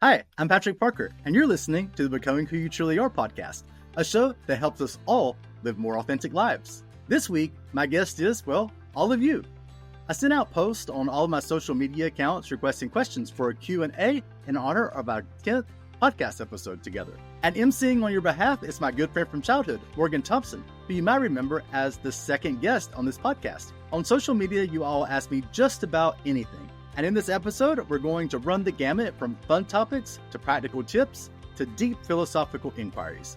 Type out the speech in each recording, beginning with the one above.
Hi, I'm Patrick Parker, and you're listening to the Becoming Who You Truly Are podcast, a show that helps us all live more authentic lives. This week, my guest is, well, all of you. I sent out posts on all of my social media accounts requesting questions for a Q&A in honor of our 10th podcast episode together. And emceeing on your behalf is my good friend from childhood, Morgan Thompson, who you might remember as the second guest on this podcast. On social media, you all ask me just about anything. And in this episode, we're going to run the gamut from fun topics to practical tips to deep philosophical inquiries.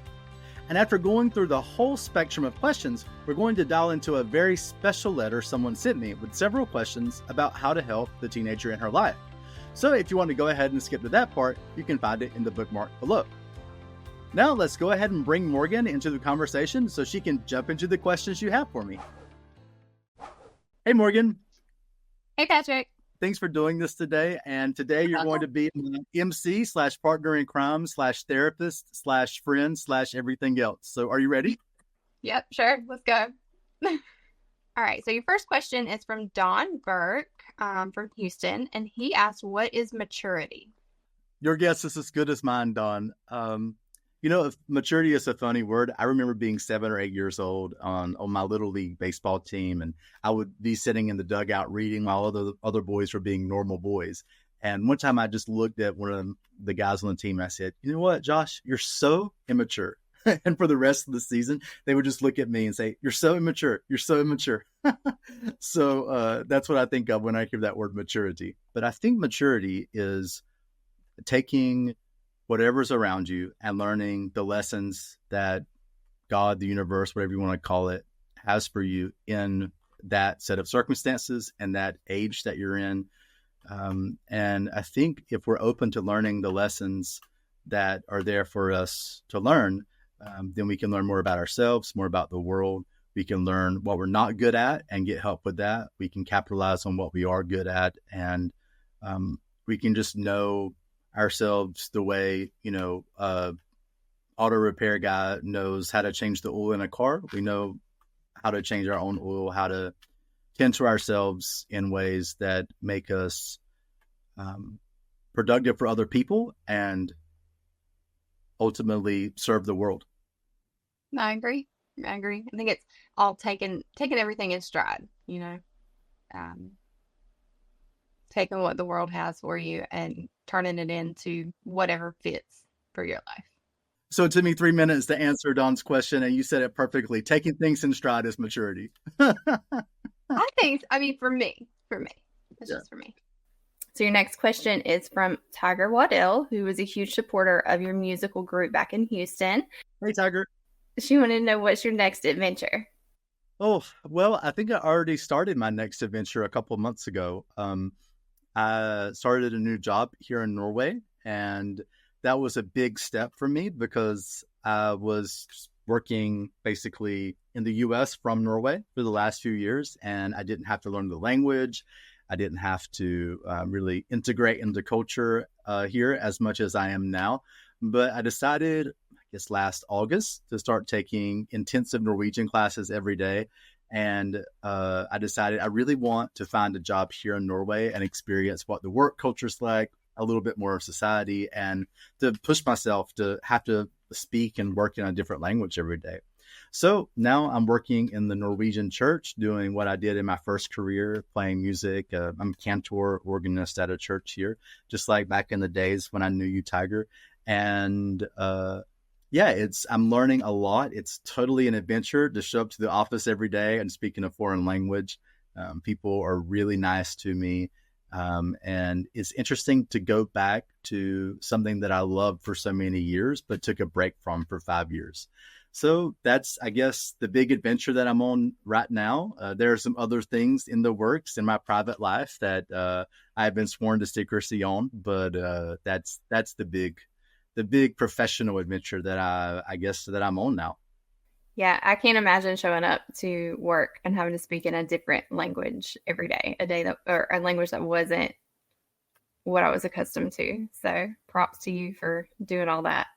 And after going through the whole spectrum of questions, we're going to dial into a very special letter someone sent me with several questions about how to help the teenager in her life. So if you want to go ahead and skip to that part, you can find it in the bookmark below. Now let's go ahead and bring Morgan into the conversation so she can jump into the questions you have for me. Hey, Morgan. Hey, Patrick. Thanks for doing this today. And today you're going to be an MC/partner in crime/therapist/friend/everything else. So are you ready? Yep, sure. Let's go. All right. So your first question is from Don Burke from Houston. And he asked, what is maturity? Your guess is as good as mine, Don. If maturity is a funny word, I remember being 7 or 8 years old on my little league baseball team, and I would be sitting in the dugout reading while other boys were being normal boys. And one time I just looked at one of the guys on the team and I said, "You know what, Josh, you're so immature." And for the rest of the season, they would just look at me and say, "You're so immature. You're so immature." So that's what I think of when I hear that word maturity. But I think maturity is taking whatever's around you and learning the lessons that God, the universe, whatever you want to call it, has for you in that set of circumstances and that age that you're in. And I think if we're open to learning the lessons that are there for us to learn, then we can learn more about ourselves, more about the world. We can learn what we're not good at and get help with that. We can capitalize on what we are good at, and we can just know ourselves the way, auto repair guy knows how to change the oil in a car. We know how to change our own oil, how to tend to ourselves in ways that make us productive for other people and ultimately serve the world. I agree. I think it's all taking everything in stride, taking what the world has for you and turning it into whatever fits for your life. So it took me 3 minutes to answer Don's question, and you said it perfectly. Taking things in stride is maturity. For me. It's just for me. So your next question is from Tiger Waddell, who was a huge supporter of your musical group back in Houston. Hey, Tiger. She wanted to know, what's your next adventure? Oh, well, I think I already started my next adventure a couple of months ago. I started a new job here in Norway, and that was a big step for me because I was working basically in the US from Norway for the last few years, and I didn't have to learn the language. I didn't have to really integrate into culture here as much as I am now. But I decided, I guess last August, to start taking intensive Norwegian classes every day. And I decided I really want to find a job here in Norway and experience what the work culture is like, a little bit more of society, and to push myself to have to speak and work in a different language every day. So now I'm working in the Norwegian church, doing what I did in my first career, playing music. I'm a cantor organist at a church here, just like back in the days when I knew you, Tiger. And I'm learning a lot. It's totally an adventure to show up to the office every day and speak in a foreign language. People are really nice to me. And it's interesting to go back to something that I loved for so many years, but took a break from for 5 years. So that's, I guess, the big adventure that I'm on right now. There are some other things in the works in my private life that I've been sworn to secrecy on, but that's the big professional adventure that I guess that I'm on now. Yeah, I can't imagine showing up to work and having to speak in a different language every day, or a language that wasn't what I was accustomed to. So props to you for doing all that.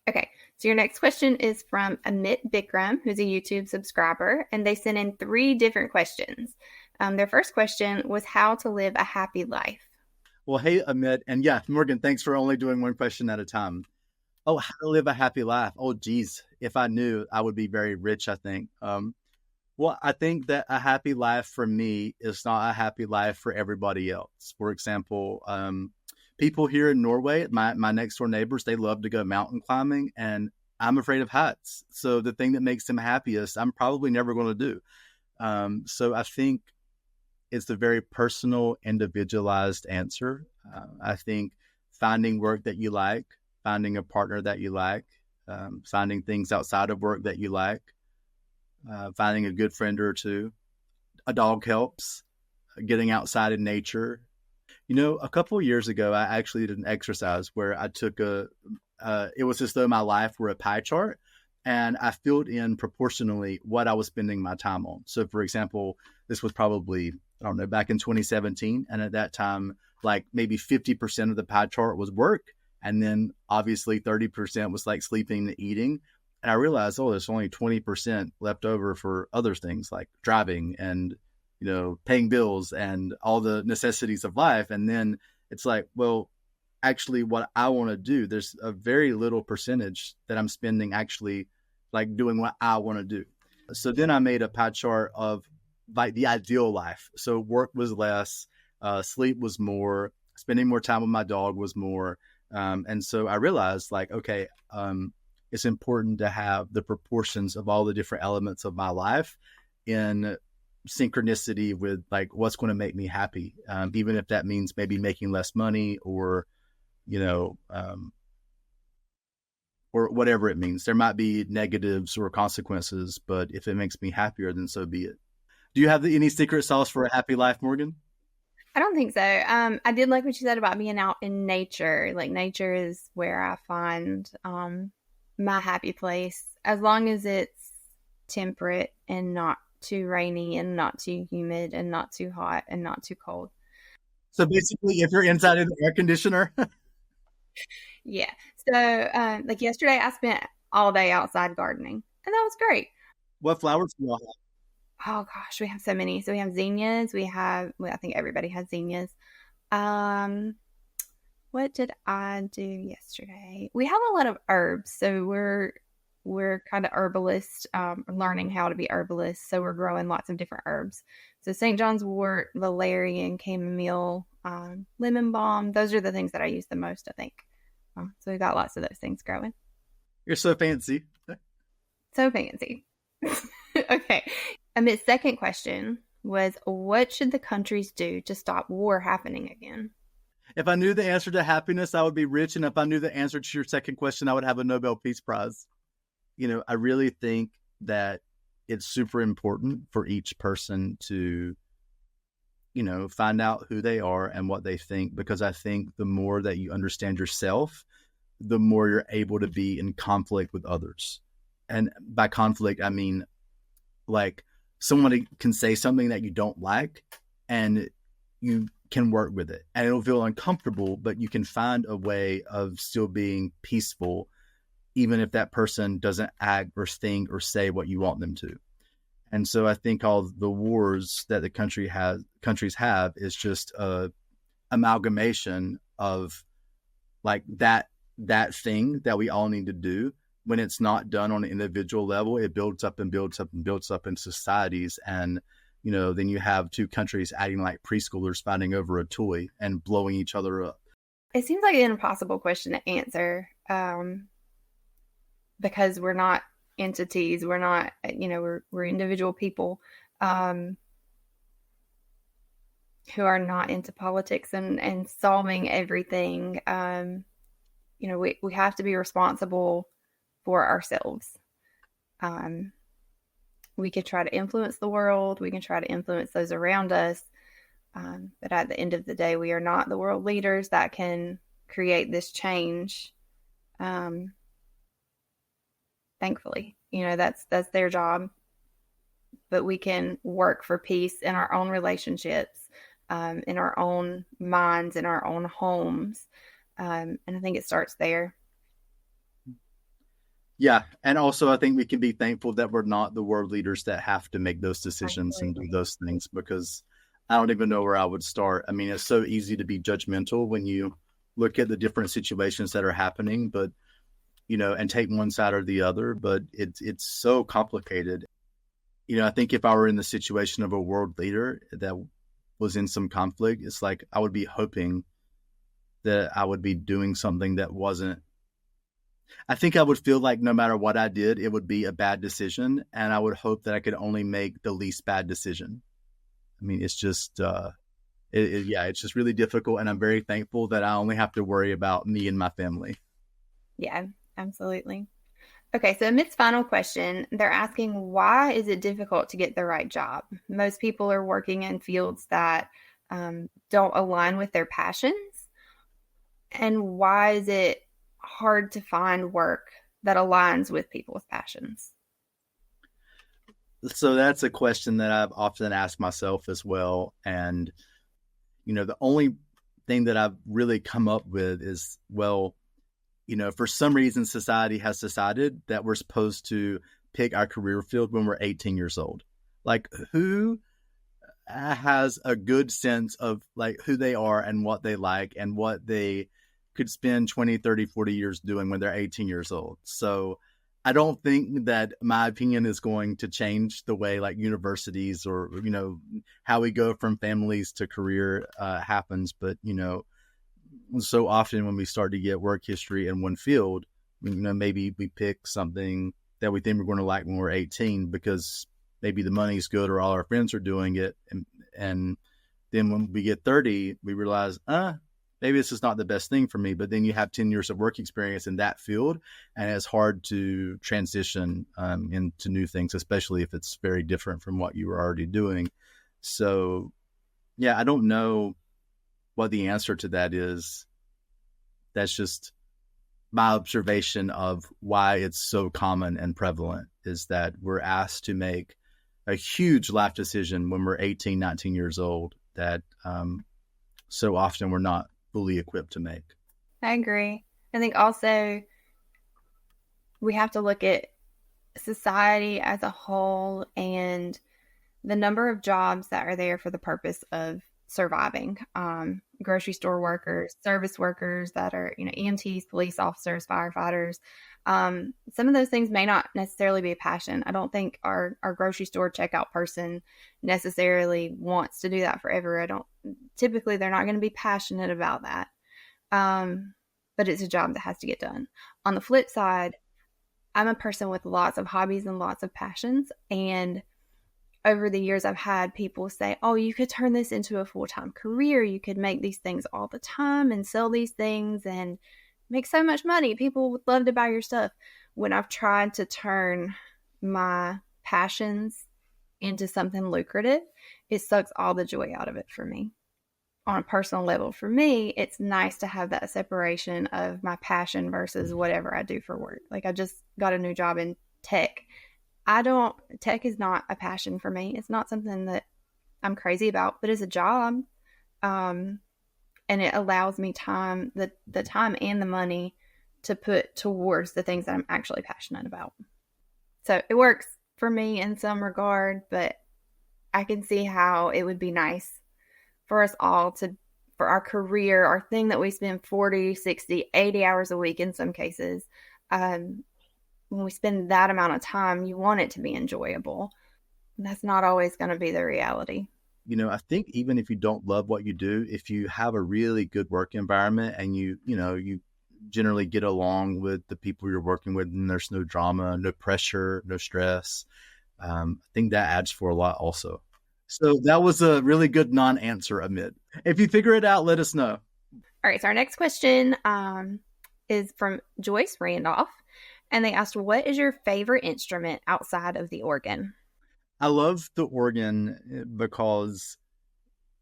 Okay, so your next question is from Amit Bikram, who's a YouTube subscriber, and they sent in 3 different questions. Their first question was how to live a happy life. Well, hey, Amit, and yeah, Morgan, thanks for only doing one question at a time. Oh, how to live a happy life. Oh, geez, if I knew, I would be very rich, I think. Well, I think that a happy life for me is not a happy life for everybody else. For example, people here in Norway, my next door neighbors, they love to go mountain climbing, and I'm afraid of heights. So the thing that makes them happiest, I'm probably never going to do. So I think it's a very personal, individualized answer. I think finding work that you like, finding a partner that you like, finding things outside of work that you like, finding a good friend or two. A dog helps, getting outside in nature. A couple of years ago, I actually did an exercise where I took it was as though my life were a pie chart, and I filled in proportionally what I was spending my time on. So, for example, this was probably, I don't know, back in 2017. And at that time, like maybe 50% of the pie chart was work. And then obviously 30% was like sleeping and eating. And I realized, oh, there's only 20% left over for other things like driving and, paying bills and all the necessities of life. And then it's like, well, actually what I want to do, there's a very little percentage that I'm spending actually like doing what I want to do. So then I made a pie chart of like the ideal life. So work was less, sleep was more, spending more time with my dog was more. And so I realized like, okay, it's important to have the proportions of all the different elements of my life in synchronicity with like what's going to make me happy, even if that means maybe making less money or, or whatever it means. There might be negatives or consequences, but if it makes me happier, then so be it. Do you have any secret sauce for a happy life, Morgan? I don't think so. I did like what you said about being out in nature. Like nature is where I find my happy place, as long as it's temperate and not too rainy and not too humid and not too hot and not too cold. So basically, if you're inside of the air conditioner, Yeah. So, like yesterday, I spent all day outside gardening, and that was great. what flowers do you all have? Oh gosh, we have so many. So we have zinnias. Well, I think everybody has zinnias. Um, what did I do yesterday? We have a lot of herbs, so we're kind of herbalist, learning how to be herbalist. So we're growing lots of different herbs. So St. John's wort, valerian, chamomile, lemon balm. Those are the things that I use the most, I think. So we got lots of those things growing. You're so fancy. So fancy. Okay. Amit's second question was, what should the countries do to stop war happening again? If I knew the answer to happiness, I would be rich. And if I knew the answer to your second question, I would have a Nobel Peace Prize. I really think that it's super important for each person to, find out who they are and what they think, because I think the more that you understand yourself, the more you're able to be in conflict with others. And by conflict, I mean, like someone can say something that you don't like and you can work with it and it'll feel uncomfortable, but you can find a way of still being peaceful, even if that person doesn't act or think or say what you want them to. And so I think all the wars that the countries have is just a amalgamation of like that thing that we all need to do. When it's not done on an individual level, it builds up and builds up and builds up in societies. And, then you have two countries acting like preschoolers fighting over a toy and blowing each other up. It seems like an impossible question to answer, because we're not entities. We're not, we're individual people who are not into politics and solving everything. We have to be responsible for ourselves. We could try to influence the world. We can try to influence those around us. But at the end of the day, we are not the world leaders that can create this change. Thankfully, that's their job. But we can work for peace in our own relationships, in our own minds, in our own homes. And I think it starts there. Yeah. And also, I think we can be thankful that we're not the world leaders that have to make those decisions and do those things, because I don't even know where I would start. I mean, it's so easy to be judgmental when you look at the different situations that are happening, but and take one side or the other. But it's so complicated. I think if I were in the situation of a world leader that was in some conflict, it's like I would be hoping that I would be doing something that wasn't. I think I would feel like no matter what I did, it would be a bad decision, and I would hope that I could only make the least bad decision. I mean, it's just, yeah, it's just really difficult, and I'm very thankful that I only have to worry about me and my family. Yeah, absolutely. Okay, so amidst final question, they're asking why is it difficult to get the right job? Most people are working in fields that don't align with their passions. And why is it hard to find work that aligns with people's passions? So that's a question that I've often asked myself as well. And, the only thing that I've really come up with is, well, for some reason, society has decided that we're supposed to pick our career field when we're 18 years old. Like, who has a good sense of like who they are and what they like and what they could spend 20, 30, 40 years doing when they're 18 years old? So I don't think that my opinion is going to change the way like universities or, how we go from families to career happens. But, so often when we start to get work history in one field, maybe we pick something that we think we're going to like when we're 18 because maybe the money's good or all our friends are doing it. And then when we get 30, we realize, maybe this is not the best thing for me. But then you have 10 years of work experience in that field, and it's hard to transition into new things, especially if it's very different from what you were already doing. So, yeah, I don't know what the answer to that is. That's just my observation of why it's so common and prevalent, is that we're asked to make a huge life decision when we're 18, 19 years old that so often we're not fully equipped to make. I agree. I think also we have to look at society as a whole and the number of jobs that are there for the purpose of surviving. Grocery store workers, service workers that are, EMTs, police officers, firefighters. Some of those things may not necessarily be a passion. I don't think our grocery store checkout person necessarily wants to do that forever. Typically they're not going to be passionate about that. But it's a job that has to get done. On the flip side, I'm a person with lots of hobbies and lots of passions, and over the years, I've had people say, oh, you could turn this into a full-time career. You could make these things all the time and sell these things and make so much money. People would love to buy your stuff. When I've tried to turn my passions into something lucrative, it sucks all the joy out of it for me. On a personal level, for me, it's nice to have that separation of my passion versus whatever I do for work. Like I just got a new job in tech. Tech is not a passion for me. It's not something that I'm crazy about, but it's a job. And it allows me time, the time and the money to put towards the things that I'm actually passionate about. So it works for me in some regard, but I can see how it would be nice for us all for our career, our thing that we spend 40, 60, 80 hours a week in some cases, when we spend that amount of time, you want it to be enjoyable. And that's not always going to be the reality. I think even if you don't love what you do, if you have a really good work environment and you generally get along with the people you're working with and there's no drama, no pressure, no stress, I think that adds for a lot also. So that was a really good non-answer, Amit. If you figure it out, let us know. All right. So our next question is from Joyce Randolph. And they asked, what is your favorite instrument outside of the organ? I love the organ because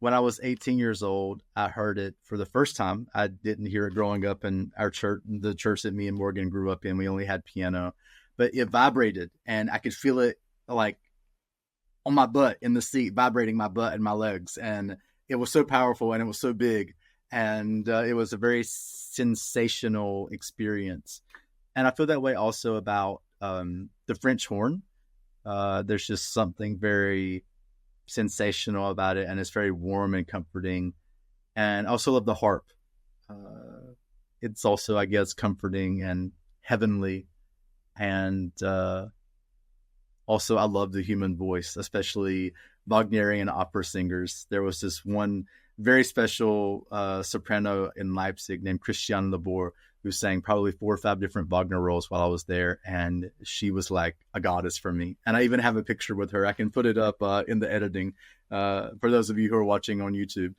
when I was 18 years old, I heard it for the first time. I didn't hear it growing up in our church, the church that me and Morgan grew up in. We only had piano, but it vibrated and I could feel it like on my butt in the seat, vibrating my butt and my legs. And it was so powerful and it was so big. And it was a very sensational experience. And I feel that way also about the French horn. There's just something very sensational about it, and it's very warm and comforting. And I also love the harp. It's also, I guess, comforting and heavenly. And also, I love the human voice, especially Wagnerian opera singers. There was this one very special soprano in Leipzig named Christiane Labor, who sang probably 4 or 5 different Wagner roles while I was there. And she was like a goddess for me. And I even have a picture with her. I can put it up in the editing for those of you who are watching on YouTube.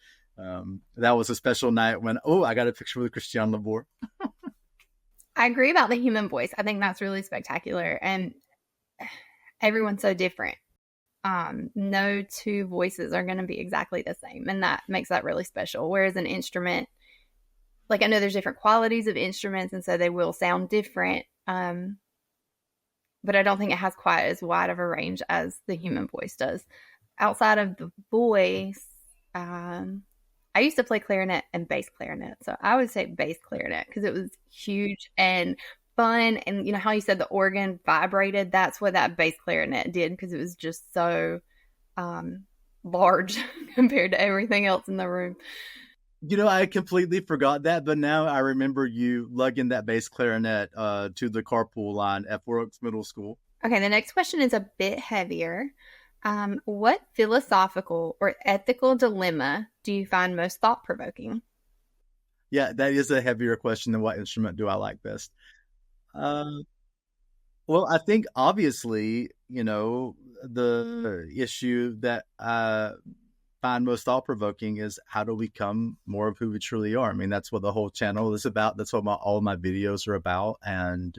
That was a special night when, I got a picture with Christiane Labor. I agree about the human voice. I think that's really spectacular. And everyone's so different. No two voices are going to be exactly the same. And that makes that really special. Whereas an instrument, like I know there's different qualities of instruments, and so they will sound different. But I don't think it has quite as wide of a range as the human voice does. Outside of the voice, I used to play clarinet and bass clarinet. So I would say bass clarinet because it was huge and fun. And you know how you said the organ vibrated? That's what that bass clarinet did, because it was just so large compared to everything else in the room. You know, I completely forgot that, but now I remember you lugging that bass clarinet to the carpool line at Four Oaks Middle School. Okay, the next question is a bit heavier. What philosophical or ethical dilemma do you find most thought-provoking? Yeah, that is a heavier question than what instrument do I like best. Well, I think obviously, the issue that I find most thought-provoking is how do we become more of who we truly are? I mean, that's what the whole channel is about. That's what all of my videos are about. And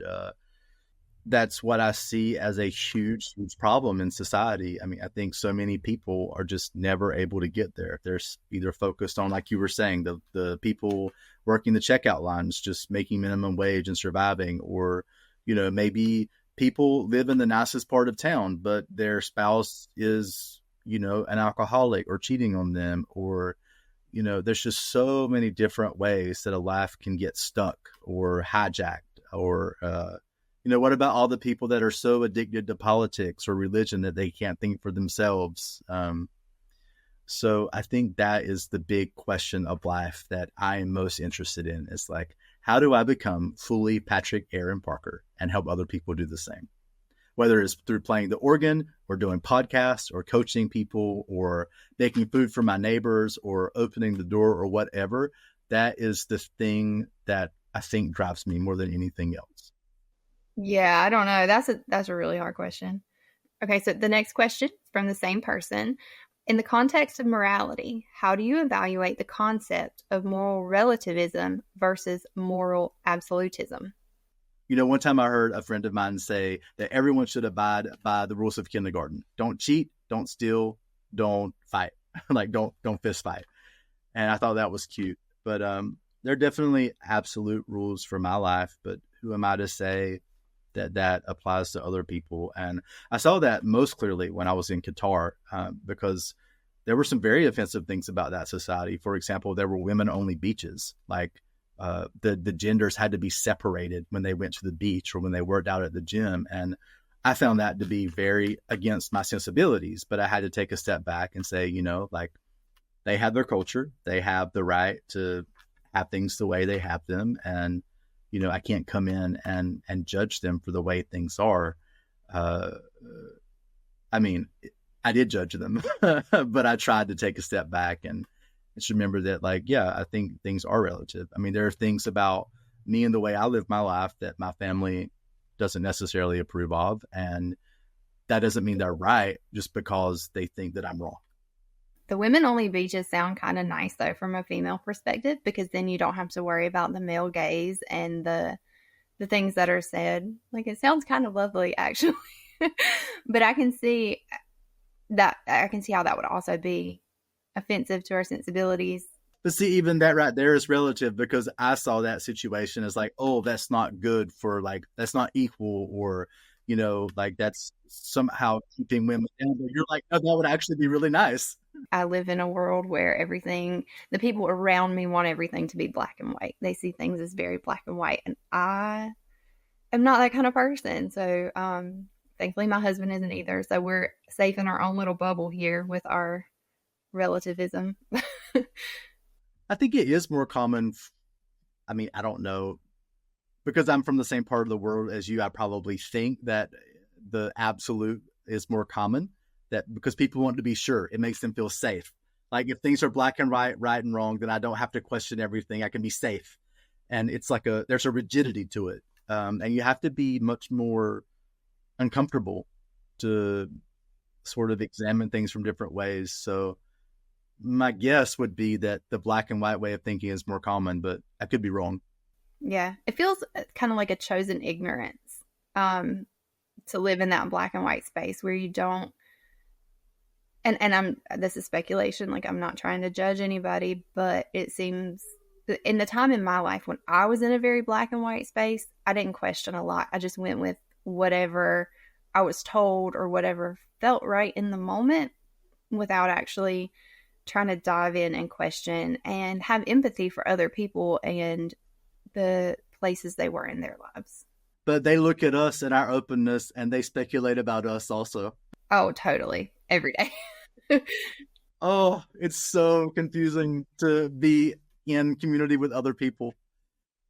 that's what I see as a huge, huge problem in society. I mean, I think so many people are just never able to get there. They're either focused on, like you were saying, the people working the checkout lines, just making minimum wage and surviving, or, maybe people live in the nicest part of town, but their spouse is, an alcoholic or cheating on them, or, there's just so many different ways that a life can get stuck or hijacked, or, what about all the people that are so addicted to politics or religion that they can't think for themselves? So I think that is the big question of life that I am most interested in, is like, how do I become fully Patrick Aaron Parker and help other people do the same? Whether it's through playing the organ or doing podcasts or coaching people or making food for my neighbors or opening the door or whatever, that is the thing that I think drives me more than anything else. Yeah, I don't know. That's a really hard question. Okay, so the next question from the same person. In the context of morality, how do you evaluate the concept of moral relativism versus moral absolutism? One time I heard a friend of mine say that everyone should abide by the rules of kindergarten. Don't cheat, don't steal, don't fight. Like don't fist fight. And I thought that was cute. But there are definitely absolute rules for my life, but who am I to say that applies to other people? And I saw that most clearly when I was in Qatar, because there were some very offensive things about that society. For example, there were women-only beaches. Like the genders had to be separated when they went to the beach or when they worked out at the gym. And I found that to be very against my sensibilities. But I had to take a step back and say, like, they have their culture. They have the right to have things the way they have them. And I can't come in and judge them for the way things are. I mean, I did judge them, but I tried to take a step back and just remember that, like, yeah, I think things are relative. I mean, there are things about me and the way I live my life that my family doesn't necessarily approve of. And that doesn't mean they're right just because they think that I'm wrong. The women-only beaches sound kind of nice, though, from a female perspective, because then you don't have to worry about the male gaze and the things that are said. Like, it sounds kind of lovely, actually. But I can see how that would also be offensive to our sensibilities. But see, even that right there is relative, because I saw that situation as like, oh, that's not good for, like, that's not equal, or, like that's somehow keeping women down. But you're like, no, that would actually be really nice. I live in a world where the people around me want everything to be black and white. They see things as very black and white. And I am not that kind of person. So Thankfully, my husband isn't either. So we're safe in our own little bubble here with our relativism. I think it is more common. I mean, I don't know, because I'm from the same part of the world as you. I probably think that the absolute is more common, that because people want to be sure, it makes them feel safe. Like if things are black and white, right and wrong, then I don't have to question everything. I can be safe. And it's like there's a rigidity to it. And you have to be much more uncomfortable to sort of examine things from different ways. So my guess would be that the black and white way of thinking is more common, but I could be wrong. Yeah, it feels kind of like a chosen ignorance, to live in that black and white space where you don't. And this is speculation. Like, I'm not trying to judge anybody, but it seems in the time in my life when I was in a very black and white space, I didn't question a lot. I just went with whatever I was told or whatever felt right in the moment, without actually trying to dive in and question and have empathy for other people and the places they were in their lives. But they look at us and our openness and they speculate about us also. Oh, totally. Every day. Oh, it's so confusing to be in community with other people.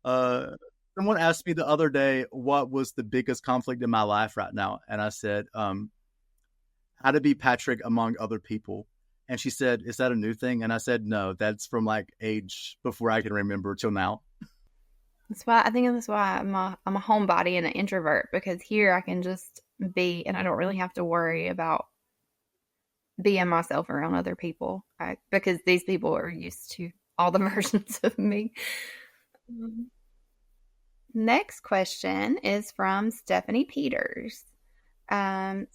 Someone asked me the other day what was the biggest conflict in my life right now, and I said, how to be Patrick among other people. And she said, is that a new thing? And I said, no, that's from like age before I can remember till now. That's why I'm a homebody and an introvert, because here I can just be, and I don't really have to worry about being myself around other people, because these people are used to all the versions of me. Next question is from Stephanie Peters. Stephanie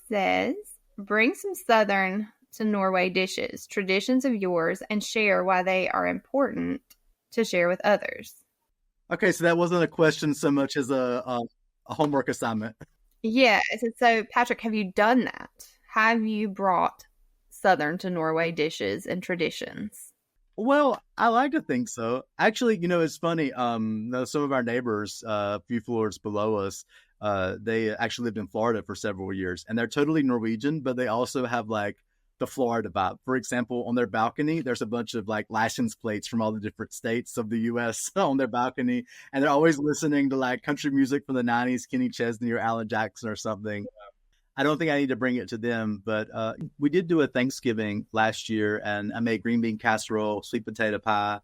says, bring some Southern to Norway dishes, traditions of yours, and share why they are important to share with others. Okay, so that wasn't a question so much as a homework assignment. Yeah. So, Patrick, have you done that? Have you brought Southern to Norway dishes and traditions? Well, I like to think so. Actually, it's funny. Some of our neighbors, a few floors below us, they actually lived in Florida for several years, and they're totally Norwegian, but they also have like the Florida vibe. For example, on their balcony, there's a bunch of like license plates from all the different states of the U.S. on their balcony, and they're always listening to like country music from the '90s, Kenny Chesney or Alan Jackson or something. I don't think I need to bring it to them, but we did do a Thanksgiving last year, and I made green bean casserole, sweet potato pie,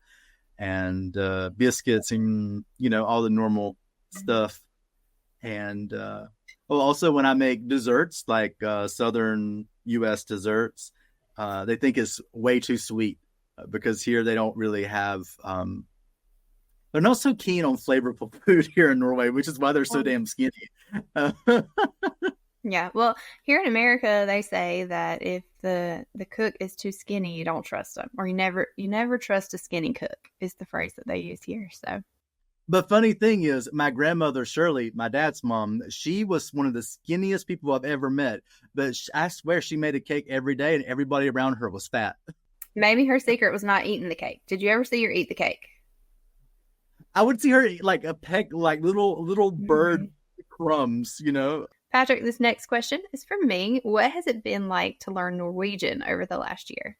and biscuits, and all the normal stuff. And also when I make desserts, like Southern U.S. desserts, they think it's way too sweet, because here they don't really have. They're not so keen on flavorful food here in Norway, which is why they're so damn skinny. Yeah, well, here in America, they say that if the cook is too skinny, you don't trust them, or you never trust a skinny cook is the phrase that they use here. So, but funny thing is, my grandmother Shirley, my dad's mom, she was one of the skinniest people I've ever met. But I swear she made a cake every day, and everybody around her was fat. Maybe her secret was not eating the cake. Did you ever see her eat the cake? I would see her eat like a peck, like little bird crumbs, Patrick, this next question is from me. What has it been like to learn Norwegian over the last year?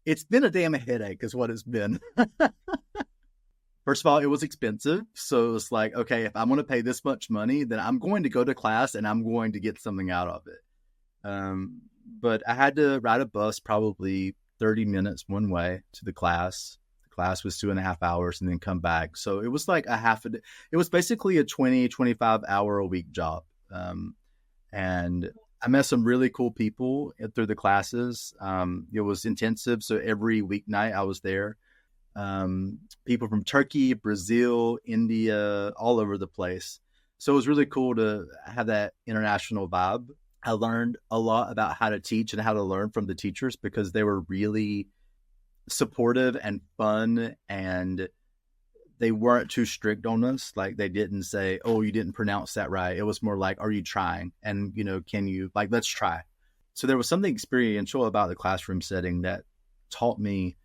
It's been a damn headache is what it's been. First of all, it was expensive. So it's like, okay, if I'm going to pay this much money, then I'm going to go to class and I'm going to get something out of it. But I had to ride a bus probably 30 minutes one way to the class. The class was 2.5 hours and then come back. So it was like a half a day. It was basically a 25 hour a week job. And I met some really cool people through the classes. It was intensive. So every weeknight I was there. People from Turkey, Brazil, India, all over the place. So it was really cool to have that international vibe. I learned a lot about how to teach and how to learn from the teachers, because they were really supportive and fun, and they weren't too strict on us. Like they didn't say, oh, you didn't pronounce that right. It was more like, are you trying? And, can you, like, let's try. So there was something experiential about the classroom setting that taught me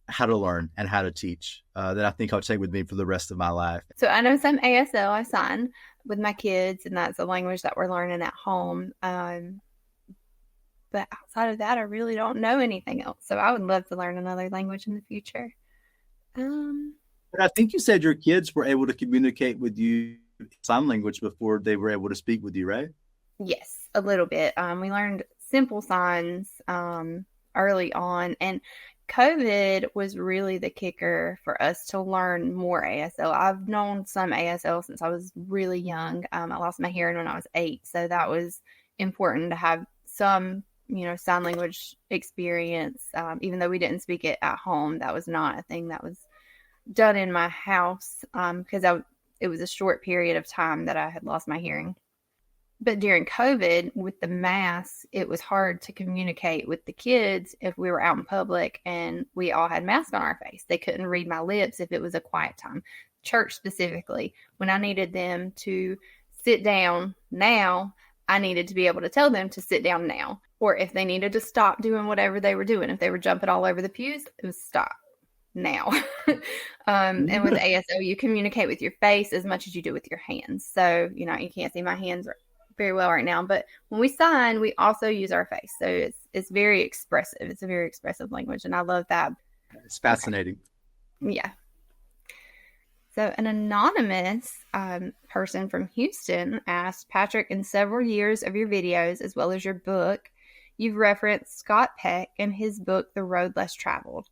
how to learn and how to teach that I think I'll take with me for the rest of my life. So I know some ASL I sign with my kids, and that's a language that we're learning at home. But outside of that, I really don't know anything else. So I would love to learn another language in the future. But I think you said your kids were able to communicate with you in sign language before they were able to speak with you, right? Yes, a little bit. We learned simple signs early on, and COVID was really the kicker for us to learn more ASL. I've known some ASL since I was really young. I lost my hearing when I was 8, so that was important to have some, sign language experience. Even though we didn't speak it at home, that was not a thing that was done in my house because it was a short period of time that I had lost my hearing. But during COVID, with the masks, it was hard to communicate with the kids if we were out in public and we all had masks on our face. They couldn't read my lips if it was a quiet time. Church specifically, when I needed them to sit down now, I needed to be able to tell them to sit down now. Or if they needed to stop doing whatever they were doing, if they were jumping all over the pews, it was stop now. And with ASL, you communicate with your face as much as you do with your hands. So, you can't see my hands very well right now, but when we sign, we also use our face. So it's very expressive. It's a very expressive language, and I love that. It's fascinating. Okay. Yeah. So an anonymous person from Houston asked, Patrick, in several years of your videos, as well as your book, you've referenced Scott Peck and his book, The Road Less Traveled,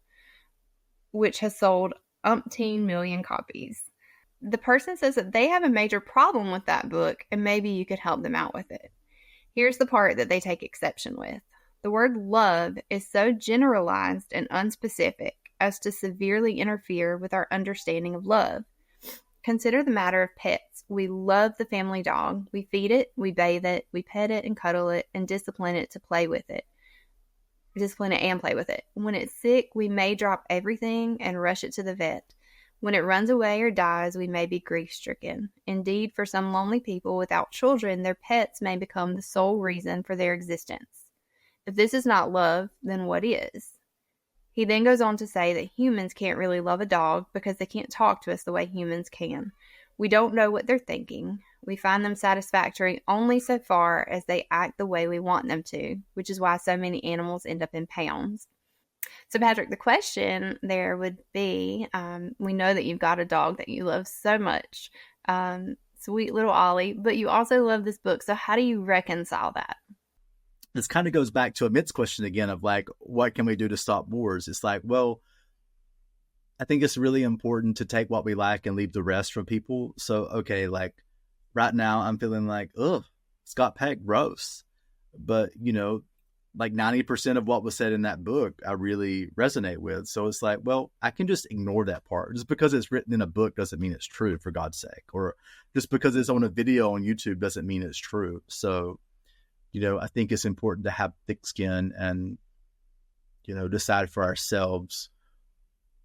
which has sold umpteen million copies. The person says that they have a major problem with that book, and maybe you could help them out with it. Here's the part that they take exception with. The word love is so generalized and unspecific as to severely interfere with our understanding of love. Consider the matter of pets. We love the family dog. We feed it, we bathe it, we pet it and cuddle it, and discipline it and play with it. When it's sick, we may drop everything and rush it to the vet. When it runs away or dies, we may be grief-stricken. Indeed, for some lonely people without children, their pets may become the sole reason for their existence. If this is not love, then what is? He then goes on to say that humans can't really love a dog because they can't talk to us the way humans can. We don't know what they're thinking. We find them satisfactory only so far as they act the way we want them to, which is why so many animals end up in pounds. So, Patrick, the question there would be, we know that you've got a dog that you love so much, sweet little Ollie, but you also love this book. So how do you reconcile that? This kind of goes back to Amit's question again of like, what can we do to stop wars? It's like, well, I think it's really important to take what we like and leave the rest for people. So, okay, like right now I'm feeling like, ugh, Scott Peck, gross. But, like 90% of what was said in that book, I really resonate with. So it's like, well, I can just ignore that part. Just because it's written in a book doesn't mean it's true, for God's sake. Or just because it's on a video on YouTube doesn't mean it's true. So, I think it's important to have thick skin and, decide for ourselves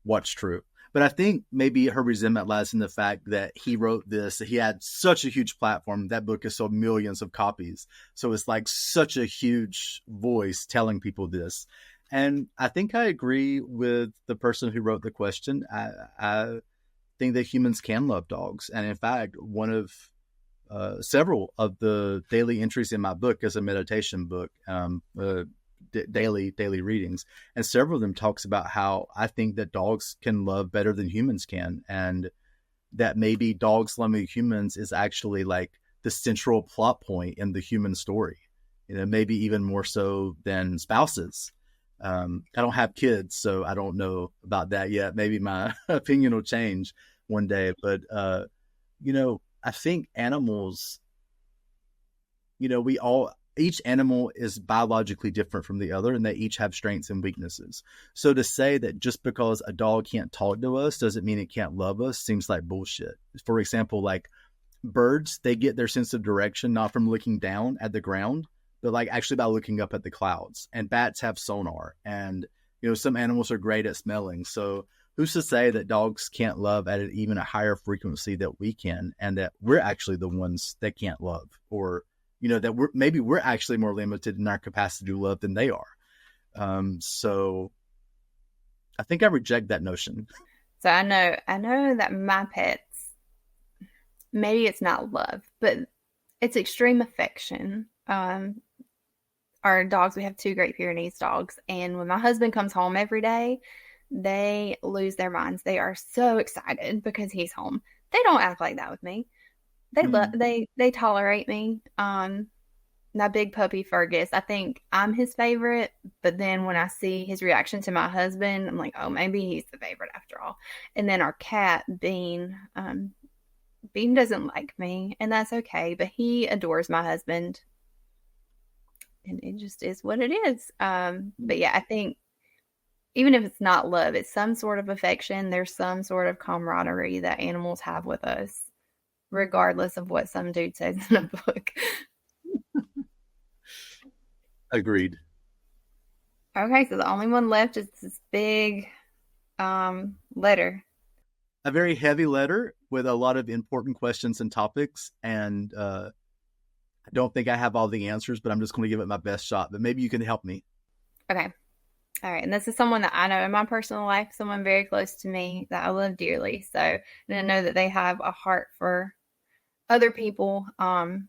what's true. But I think maybe her resentment lies in the fact that he wrote this. He had such a huge platform. That book has sold millions of copies. So it's like such a huge voice telling people this. And I think I agree with the person who wrote the question. I think that humans can love dogs. And in fact, one of several of the daily entries in my book is a meditation book, daily readings, and several of them talks about how I think that dogs can love better than humans can, and that maybe dogs loving humans is actually like the central plot point in the human story, maybe even more so than spouses. I don't have kids, so I don't know about that yet. Maybe my opinion will change one day, but I think animals, each animal is biologically different from the other, and they each have strengths and weaknesses. So to say that just because a dog can't talk to us doesn't mean it can't love us seems like bullshit. For example, like birds, they get their sense of direction not from looking down at the ground, but like actually by looking up at the clouds. And bats have sonar, and some animals are great at smelling. So who's to say that dogs can't love at even a higher frequency that we can, and that we're actually the ones that can't love, or that we're actually more limited in our capacity to love than they are. So I think I reject that notion. So I know that my pets, maybe it's not love, but it's extreme affection. Our dogs, we have two Great Pyrenees dogs, and when my husband comes home every day, they lose their minds. They are so excited because he's home. They don't act like that with me. They tolerate me. That big puppy Fergus, I think I'm his favorite, but then when I see his reaction to my husband, I'm like, oh, maybe he's the favorite after all. And then our cat Bean, Bean doesn't like me, and that's okay, but he adores my husband, and it just is what it is. But yeah, I think even if it's not love, it's some sort of affection. There's some sort of camaraderie that animals have with us, regardless of what some dude says in a book. Agreed. Okay, so the only one left is this big letter. A very heavy letter with a lot of important questions and topics. And I don't think I have all the answers, but I'm just going to give it my best shot. But maybe you can help me. Okay. All right. And this is someone that I know in my personal life, someone very close to me that I love dearly. So, and I know that they have a heart for other people. And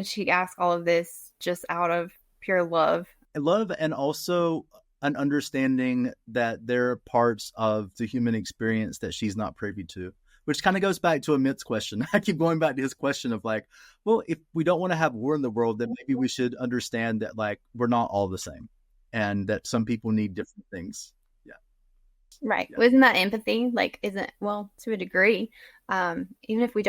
she asked all of this just out of pure love. Love, and also an understanding that there are parts of the human experience that she's not privy to, which kind of goes back to Amit's question. I keep going back to his question of like, well, if we don't want to have war in the world, then maybe we should understand that like we're not all the same and that some people need different things. Yeah. Right. Yeah. Well, isn't that empathy? Like, well, to a degree, even if we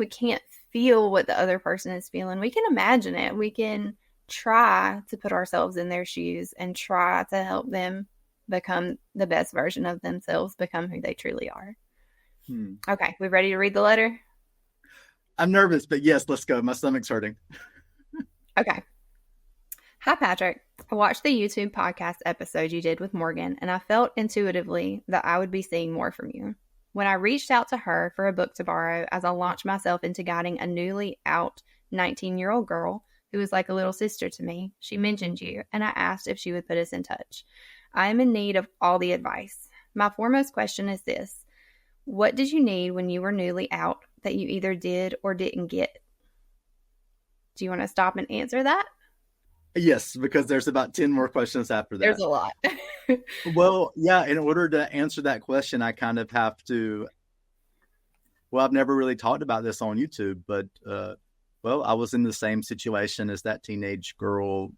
can't feel what the other person is feeling, we can imagine it. We can try to put ourselves in their shoes and try to help them become the best version of themselves, become who they truly are. Okay, we ready to read the letter? I'm nervous, but yes, let's go. My stomach's hurting. Okay. Hi, Patrick. I watched the YouTube podcast episode you did with Morgan, and I felt intuitively that I would be seeing more from you. When I reached out to her for a book to borrow as I launched myself into guiding a newly out 19-year-old girl who was like a little sister to me, she mentioned you, and I asked if she would put us in touch. I am in need of all the advice. My foremost question is this: what did you need when you were newly out that you either did or didn't get? Do you want to stop and answer that? Yes, because there's about 10 more questions after that. There's a lot. Well, yeah, in order to answer that question, I kind of have to, well, I've never really talked about this on YouTube, but, well, I was in the same situation as that teenage girl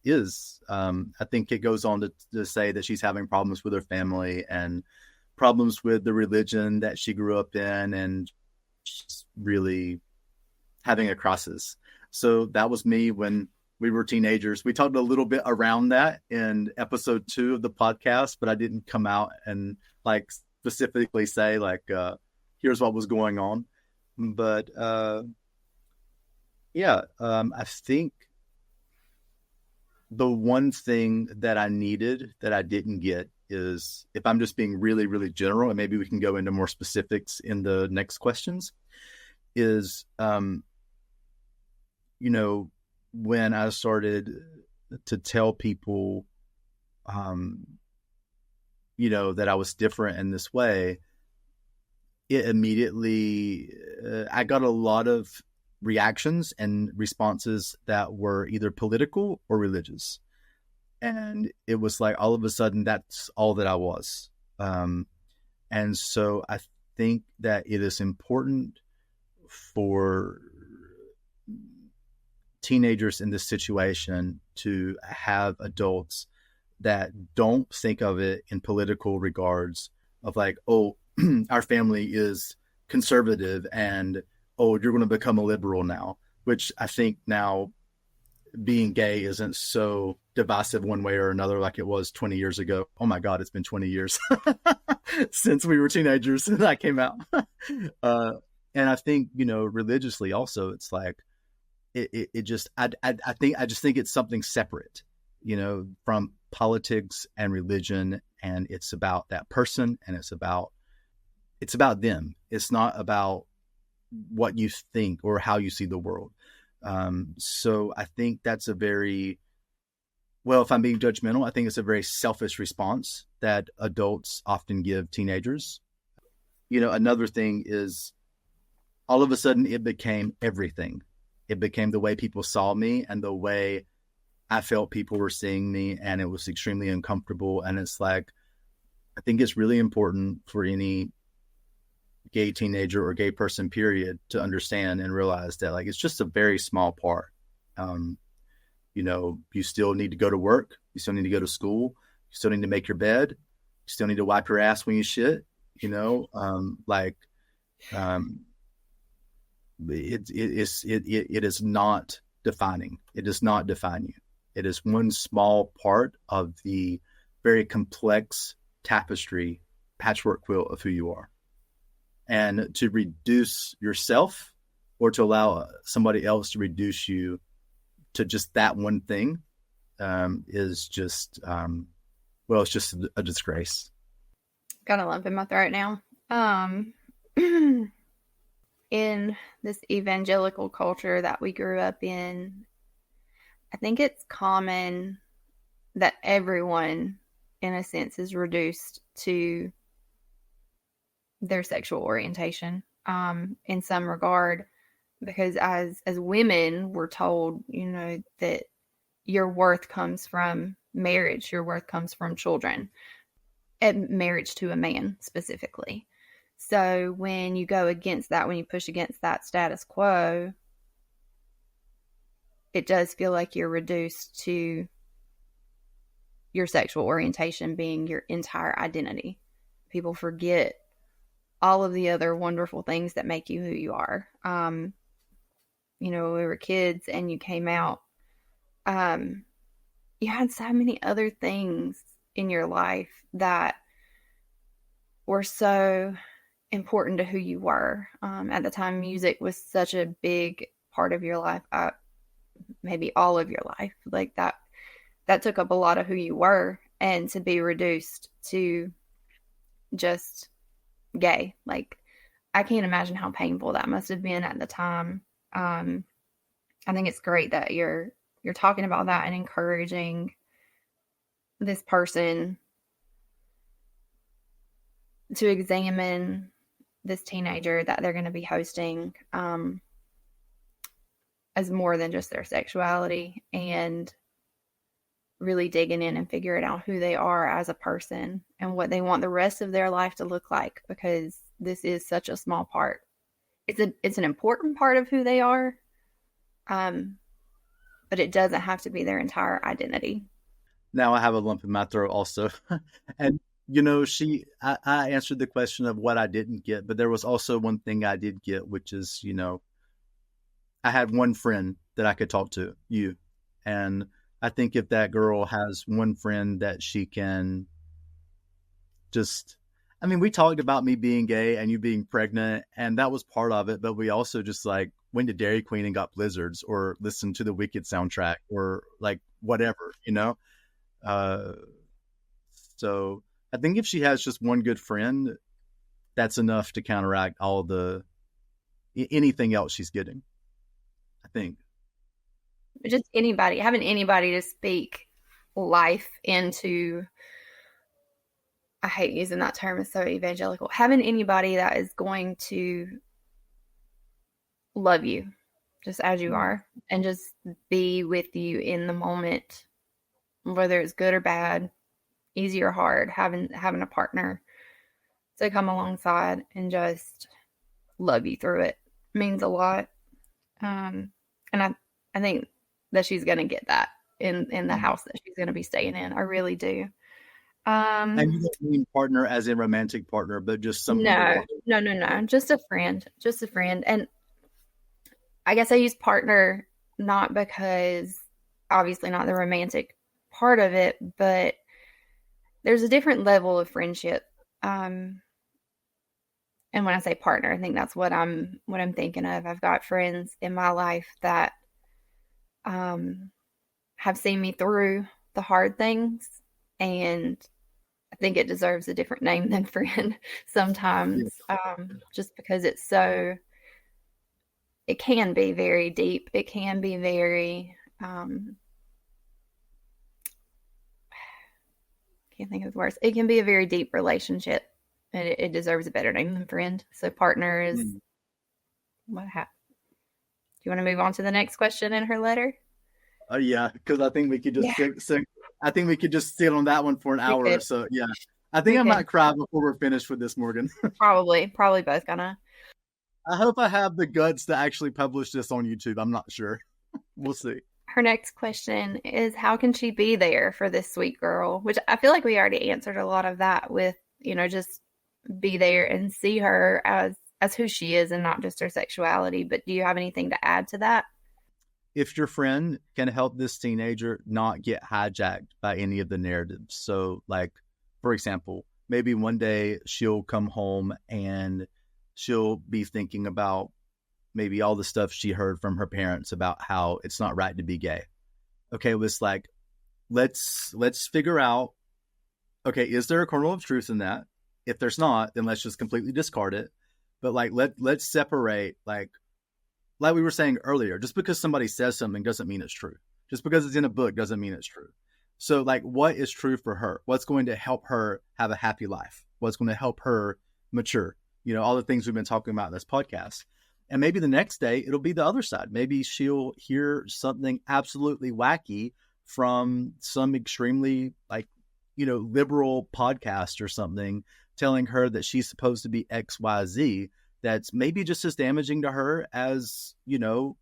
is. I think it goes on to say that she's having problems with her family and problems with the religion that she grew up in, and she's really having a crisis. So that was me when we were teenagers. We talked a little bit around that in episode 2 of the podcast, but I didn't come out and like specifically say like, here's what was going on. But I think the one thing that I needed that I didn't get is, if I'm just being really, really general, and maybe we can go into more specifics in the next questions, is, when I started to tell people, that I was different in this way, it immediately, I got a lot of reactions and responses that were either political or religious. And it was like, all of a sudden, that's all that I was. And so I think that it is important for teenagers in this situation to have adults that don't think of it in political regards of like, oh, our family is conservative and, oh, you're going to become a liberal now, which I think now being gay isn't so divisive one way or another like it was 20 years ago. Oh my God, it's been 20 years since we were teenagers and I came out. And I think, religiously also, it's like, I just think it's something separate, from politics and religion, and it's about that person, and it's about them. It's not about what you think or how you see the world. So I think that's a very Well, if I'm being judgmental, I think it's a very selfish response that adults often give teenagers. Another thing is all of a sudden it became everything. It became the way people saw me and the way I felt people were seeing me, and it was extremely uncomfortable. And it's like, I think it's really important for any gay teenager or gay person, period, to understand and realize that like it's just a very small part. Um, you still need to go to work, you still need to go to school, you still need to make your bed, you still need to wipe your ass when you shit. You know, like um, it is not defining. It does not define you. It is one small part of the very complex tapestry, patchwork quilt of who you are. And to reduce yourself or to allow somebody else to reduce you to just that one thing is just, well, it's just a disgrace. Got a lump in my throat now. In this evangelical culture that we grew up in, I think it's common that everyone, in a sense, is reduced to their sexual orientation in some regard, because as women, we're told, that your worth comes from marriage, your worth comes from children, and marriage to a man specifically. So when you go against that, when you push against that status quo, it does feel like you're reduced to your sexual orientation being your entire identity. People forget all of the other wonderful things that make you who you are. When we were kids and you came out, you had so many other things in your life that were so important to who you were. At the time, music was such a big part of your life, maybe all of your life. Like that took up a lot of who you were, and to be reduced to just gay, like I can't imagine how painful that must have been at the time. I think it's great that you're talking about that and encouraging this person to examine this teenager that they're going to be hosting as more than just their sexuality, and really digging in and figuring out who they are as a person and what they want the rest of their life to look like, because this is such a small part. It's an important part of who they are, but it doesn't have to be their entire identity. Now I have a lump in my throat also. And I answered the question of what I didn't get, but there was also one thing I did get, which is, I had one friend that I could talk to, you. And I think if that girl has one friend that she can just, I mean, we talked about me being gay and you being pregnant, and that was part of it. But we also just like went to Dairy Queen and got blizzards, or listened to the Wicked soundtrack, or like whatever, So I think if she has just one good friend, that's enough to counteract all the anything else she's getting, I think. Just having anybody to speak life into. I hate using that term, it's so evangelical. Having anybody that is going to love you just as you are and just be with you in the moment, whether it's good or bad, easy or hard, having a partner to come alongside and just love you through it means a lot. And I think that she's going to get that in the house that she's going to be staying in. I really do. And you don't mean partner as in romantic partner, but just someone. No. Just a friend. And I guess I use partner not because obviously not the romantic part of it, but there's a different level of friendship. And when I say partner, I think that's what I'm thinking of. I've got friends in my life that have seen me through the hard things, and I think it deserves a different name than friend sometimes, just because it can be very deep. It can be very Can't think of the words. It can be a very deep relationship, and it deserves a better name than friend. So partner is what happened. Do you want to move on to the next question in her letter? Yeah, because I think we could just Yeah. I think we could just sit on that one for an We hour or could. so. Yeah, I think We I could. might cry before we're finished with this, Morgan. Probably both gonna. I hope I have the guts to actually publish this on YouTube. I'm not sure. We'll see. Her next question is, how can she be there for this sweet girl? Which I feel like we already answered a lot of that with, just be there and see her as who she is and not just her sexuality. But do you have anything to add to that? If your friend can help this teenager not get hijacked by any of the narratives. So, like, for example, maybe one day she'll come home and she'll be thinking about maybe all the stuff she heard from her parents about how it's not right to be gay. Okay, it was like, let's figure out, okay, is there a kernel of truth in that? If there's not, then let's just completely discard it. But like let's separate, like we were saying earlier, just because somebody says something doesn't mean it's true. Just because it's in a book doesn't mean it's true. So like, what is true for her? What's going to help her have a happy life? What's going to help her mature? All the things we've been talking about in this podcast. And maybe the next day it'll be the other side. Maybe she'll hear something absolutely wacky from some extremely liberal podcast or something telling her that she's supposed to be XYZ. That's maybe just as damaging to her as, some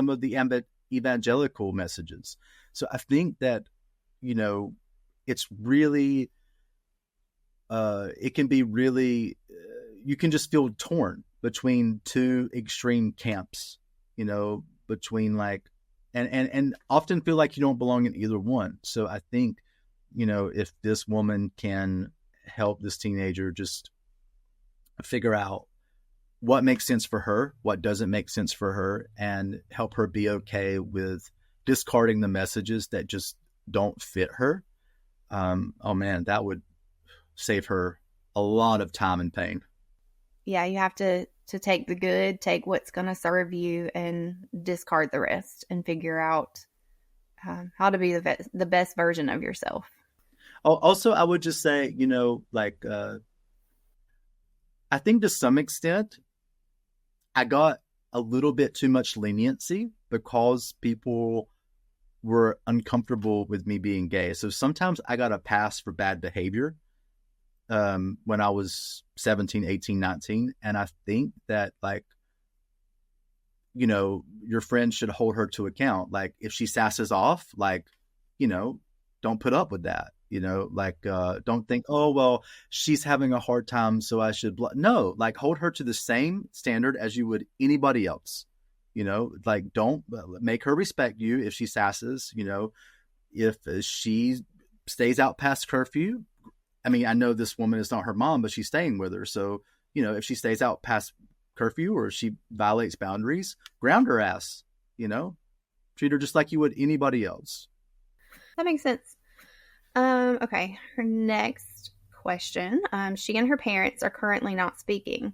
of the evangelical messages. So I think that, it's really, it can be really, you can just feel torn between two extreme camps, between and often feel like you don't belong in either one. So I think, if this woman can help this teenager just figure out what makes sense for her, what doesn't make sense for her, and help her be okay with discarding the messages that just don't fit her. Oh man, that would save her a lot of time and pain. Yeah, you have to take the good, take what's going to serve you, and discard the rest, and figure out how to be the best version of yourself. Also, I would just say, I think to some extent, I got a little bit too much leniency because people were uncomfortable with me being gay. So sometimes I got a pass for bad behavior when I was 17, 18, 19. And I think that, your friend should hold her to account. Like, if she sasses off, don't put up with that. Don't think, oh, well, she's having a hard time, so I should. No, hold her to the same standard as you would anybody else. Don't make her respect you if she sasses. If she stays out past curfew. I mean, I know this woman is not her mom, but she's staying with her. So, if she stays out past curfew or she violates boundaries, ground her ass, treat her just like you would anybody else. That makes sense. Okay, her next question. She and her parents are currently not speaking.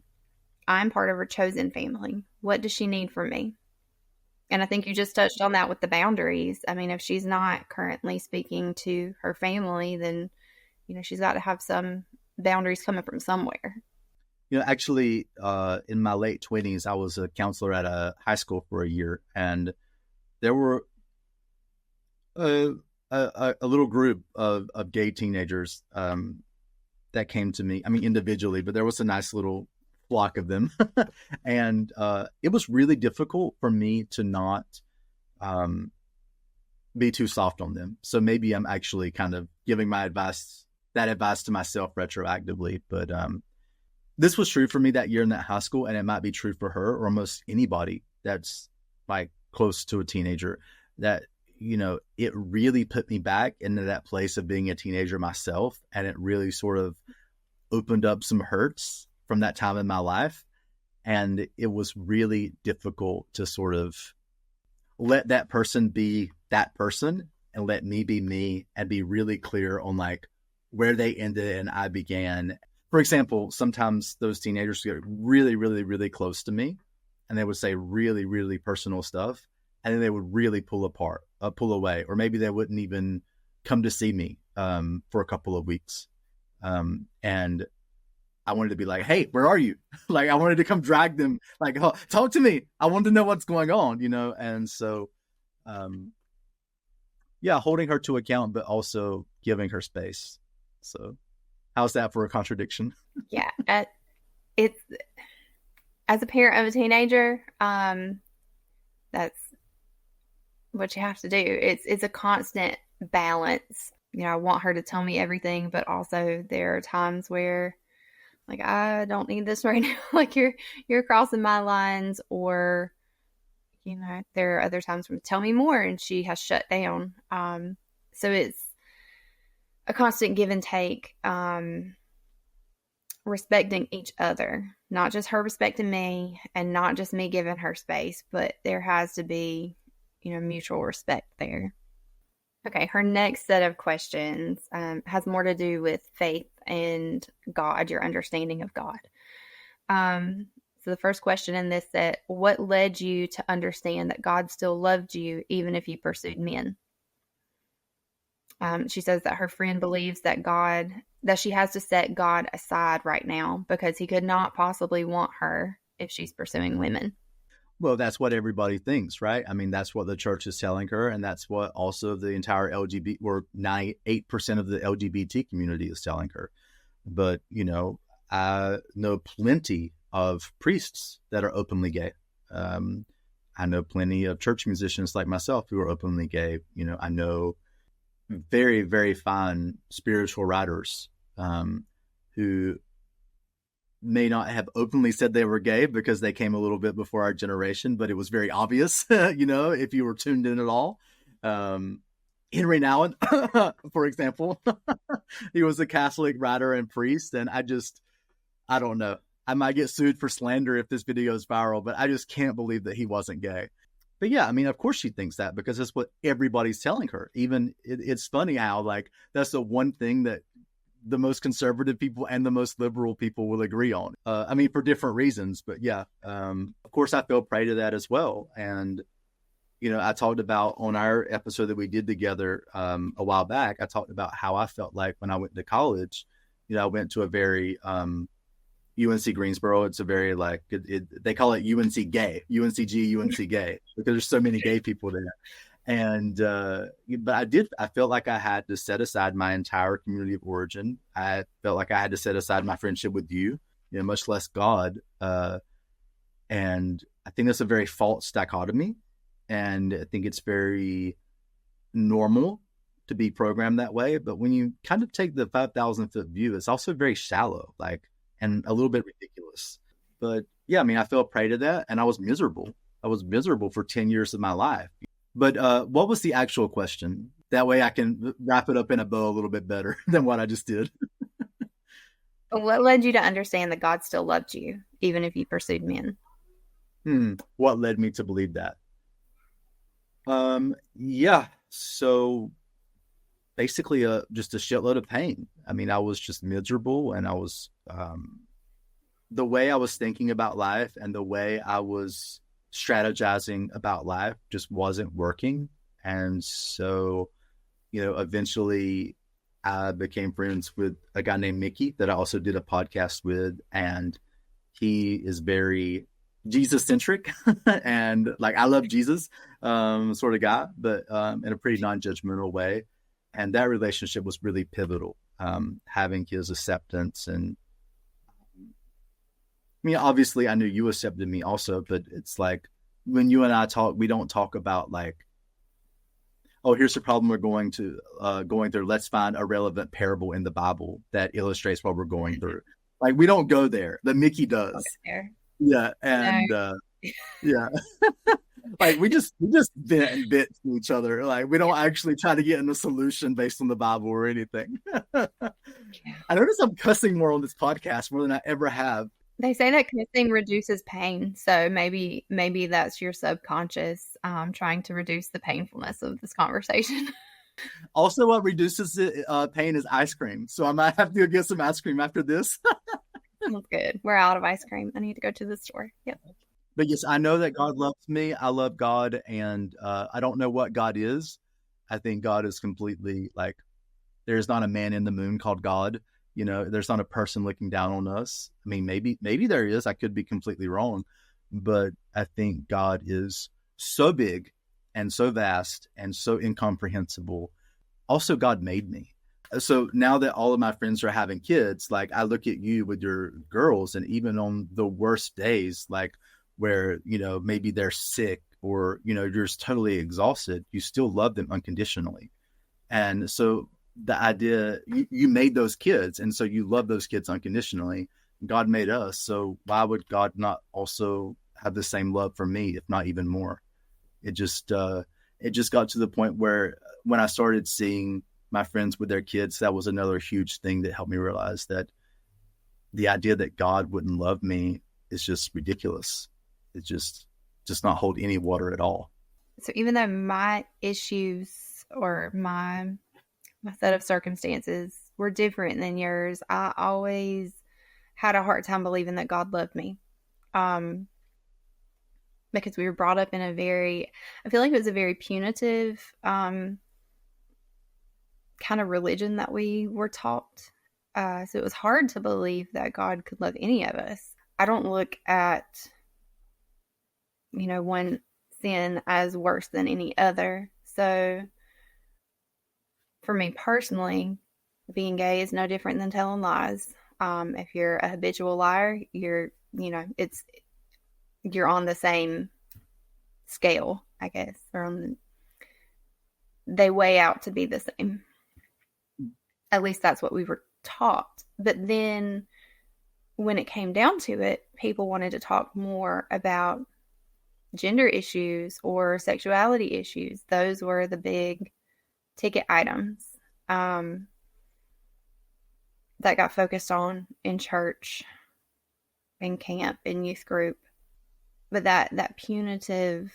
I'm part of her chosen family. What does she need from me? And I think you just touched on that with the boundaries. I mean, if she's not currently speaking to her family, then, she's got to have some boundaries coming from somewhere. Actually, in my late 20s, I was a counselor at a high school for a year, and there were a little group of gay teenagers that came to me. I mean, individually, but there was a nice little flock of them. And it was really difficult for me to not be too soft on them. So maybe I'm actually kind of giving that advice to myself retroactively. But this was true for me that year in that high school, and it might be true for her or almost anybody that's close to a teenager, that it really put me back into that place of being a teenager myself. And it really sort of opened up some hurts from that time in my life. And it was really difficult to sort of let that person be that person and let me be me, and be really clear on where they ended and I began. For example, sometimes those teenagers get really, really, really close to me, and they would say really, really personal stuff. And then they would really pull away, or maybe they wouldn't even come to see me for a couple of weeks. And I wanted to be like, hey, where are you? Like, I wanted to come drag them, like, oh, talk to me. I wanted to know what's going on, And so, yeah, holding her to account, but also giving her space. So how's that for a contradiction? Yeah. It's, as a parent of a teenager, that's what you have to do. It's a constant balance. I want her to tell me everything, but also there are times where, like, I don't need this right now. Like, you're crossing my lines, or there are other times when tell me more, and she has shut down. So it's a constant give and take, respecting each other, not just her respecting me and not just me giving her space, but there has to be, mutual respect there. Okay, her next set of questions has more to do with faith and God, your understanding of God. So the first question in this set, what led you to understand that God still loved you even if you pursued men? She says that her friend believes that she has to set God aside right now because he could not possibly want her if she's pursuing women. Well, that's what everybody thinks, right? I mean, that's what the church is telling her. And that's what also the entire LGBT, or 98% of the LGBT community is telling her. But, I know plenty of priests that are openly gay. I know plenty of church musicians like myself who are openly gay. I know very, very fine spiritual writers who may not have openly said they were gay because they came a little bit before our generation, but it was very obvious, if you were tuned in at all. Henry Nouwen, for example, he was a Catholic writer and priest. And I don't know. I might get sued for slander if this video is viral, but I just can't believe that he wasn't gay. But yeah, I mean, of course she thinks that because that's what everybody's telling her. Even it's funny how, like, that's the one thing that the most conservative people and the most liberal people will agree on. I mean, for different reasons, but yeah, of course I fell prey to that as well. And, I talked about on our episode that we did together a while back, I talked about how I felt like when I went to college, I went to a very UNC Greensboro. It's a very, like, they call it UNC gay, UNCG, UNC gay, because there's so many gay people there. And, but I felt like I had to set aside my entire community of origin. I felt like I had to set aside my friendship with you, much less God. And I think that's a very false dichotomy. And I think it's very normal to be programmed that way. But when you kind of take the 5,000 foot view, it's also very shallow, and a little bit ridiculous. But yeah, I mean, I fell prey to that and I was miserable. I was miserable for 10 years of my life. But what was the actual question? That way I can wrap it up in a bow a little bit better than what I just did. What led you to understand that God still loved you, even if you pursued men? What led me to believe that? Yeah. So basically just a shitload of pain. I mean, I was just miserable, and I was the way I was thinking about life and the way I was strategizing about life just wasn't working. And so, eventually I became friends with a guy named Mickey that I also did a podcast with, and he is very Jesus centric and, like, I love Jesus sort of guy, but in a pretty non-judgmental way. And that relationship was really pivotal, having his acceptance. And I mean, obviously I knew you accepted me also, but it's like when you and I talk, we don't talk about, like, oh, here's the problem we're going through. Let's find a relevant parable in the Bible that illustrates what we're going through. Like, we don't go there, but Mickey does. Yeah. And yeah, like we just vent and bit to each other. Like, we don't actually try to get in a solution based on the Bible or anything. I notice I'm cussing more on this podcast more than I ever have. They say that cussing reduces pain, so maybe that's your subconscious trying to reduce the painfulness of this conversation. Also, what reduces pain is ice cream, so I might have to go get some ice cream after this. Sounds good. We're out of ice cream. I need to go to the store. Yep. But yes, I know that God loves me. I love God, and I don't know what God is. I think God is completely, like, there's not a man in the moon called God. There's not a person looking down on us. I mean, maybe there is. I could be completely wrong, but I think God is so big and so vast and so incomprehensible. Also, God made me. So now that all of my friends are having kids, like I look at you with your girls, and even on the worst days, like where, maybe they're sick or, you're just totally exhausted, you still love them unconditionally. And so the idea, you made those kids, and so you love those kids unconditionally. God made us. So why would God not also have the same love for me, if not even more? It just got to the point where when I started seeing my friends with their kids, that was another huge thing that helped me realize that the idea that God wouldn't love me is just ridiculous. It just does not hold any water at all. So even though my issues or my set of circumstances were different than yours, I always had a hard time believing that God loved me. Because we were brought up in I feel like it was a very punitive kind of religion that we were taught. So it was hard to believe that God could love any of us. I don't look at, one sin as worse than any other. So for me personally, being gay is no different than telling lies. If you're a habitual liar, you're on the same scale, I guess, they weigh out to be the same. At least that's what we were taught. But then when it came down to it, people wanted to talk more about gender issues or sexuality issues. Those were the big ticket items that got focused on in church, in camp, in youth group. But that punitive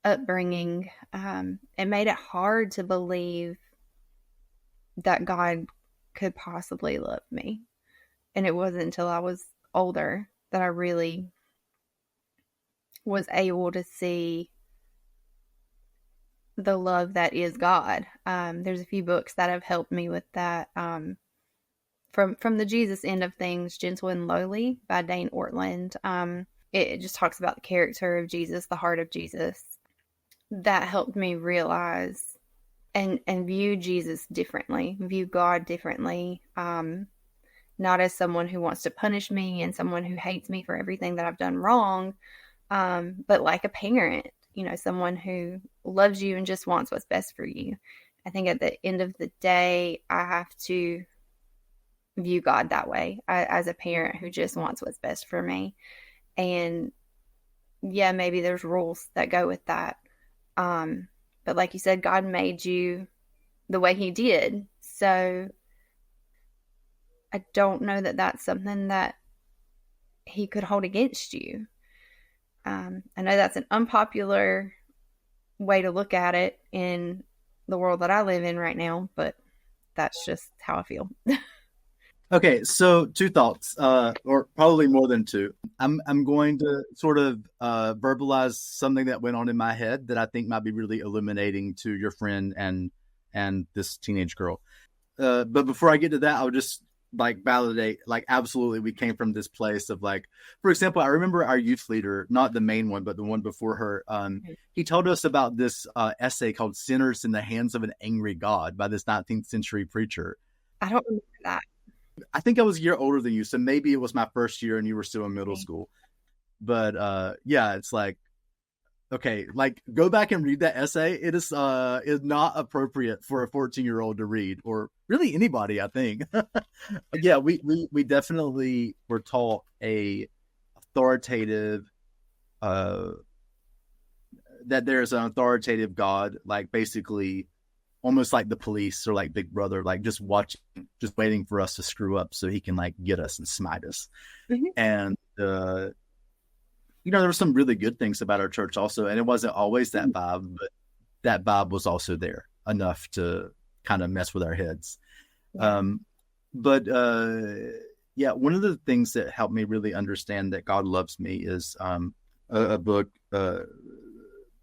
upbringing, it made it hard to believe that God could possibly love me. And it wasn't until I was older that I really was able to see the love that is God. There's a few books that have helped me with that. From the Jesus end of things, Gentle and Lowly by Dane Ortland. It just talks about the character of Jesus, the heart of Jesus. That helped me realize and view Jesus differently, view God differently, not as someone who wants to punish me and someone who hates me for everything that I've done wrong, but like a parent, someone who loves you and just wants what's best for you. I think at the end of the day, I have to view God that way, as a parent who just wants what's best for me. And yeah, maybe there's rules that go with that. But like you said, God made you the way he did. So I don't know that that's something that he could hold against you. I know that's an unpopular way to look at it in the world that I live in right now, but that's just how I feel. Okay, so two thoughts, or probably more than two. I'm going to sort of verbalize something that went on in my head that I think might be really illuminating to your friend and this teenage girl. But before I get to that, I'll just validate, absolutely, we came from this place of for example, I remember our youth leader, not the main one, but the one before her. He told us about this essay called "Sinners in the Hands of an Angry God" by this 19th century preacher. I don't remember that. I think I was a year older than you, so maybe it was my first year and you were still in middle school. But yeah, it's okay, go back and read that essay. It is not appropriate for a 14-year-old to read, or really anybody, I think. Yeah, we definitely were taught a authoritative, that there's an authoritative God, basically almost like the police or Big Brother, just watching, just waiting for us to screw up so he can get us and smite us. Mm-hmm. And there were some really good things about our church also, and it wasn't always that vibe, but that vibe was also there enough to kind of mess with our heads. Yeah. Yeah, one of the things that helped me really understand that God loves me is a book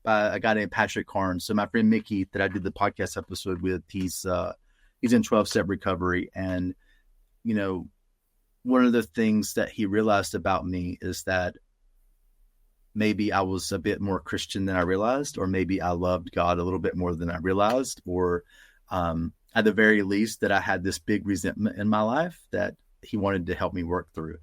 by a guy named Patrick Carnes. So my friend Mickey that I did the podcast episode with, he's in 12-step recovery. And, you know, one of the things that he realized about me is that maybe I was a bit more Christian than I realized, or maybe I loved God a little bit more than I realized, or at the very least that I had this big resentment in my life that he wanted to help me work through.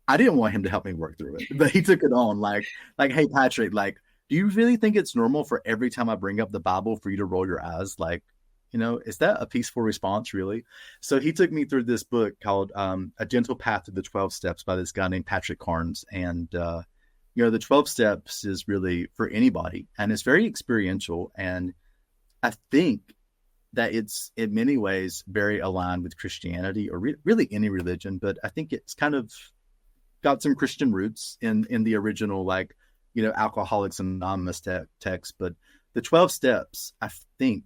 I didn't want him to help me work through it, but he took it on like, hey, Patrick, like, do you really think it's normal for every time I bring up the Bible for you to roll your eyes? Like, you know, is that a peaceful response, really? So he took me through this book called A Gentle Path to the 12 Steps by this guy named Patrick Carnes. And, you know, the 12 steps is really for anybody, and it's very experiential. And I think that it's in many ways very aligned with Christianity, or really any religion, but I think it's kind of got some Christian roots in the original, like, you know, Alcoholics Anonymous text. But the 12 steps, I think,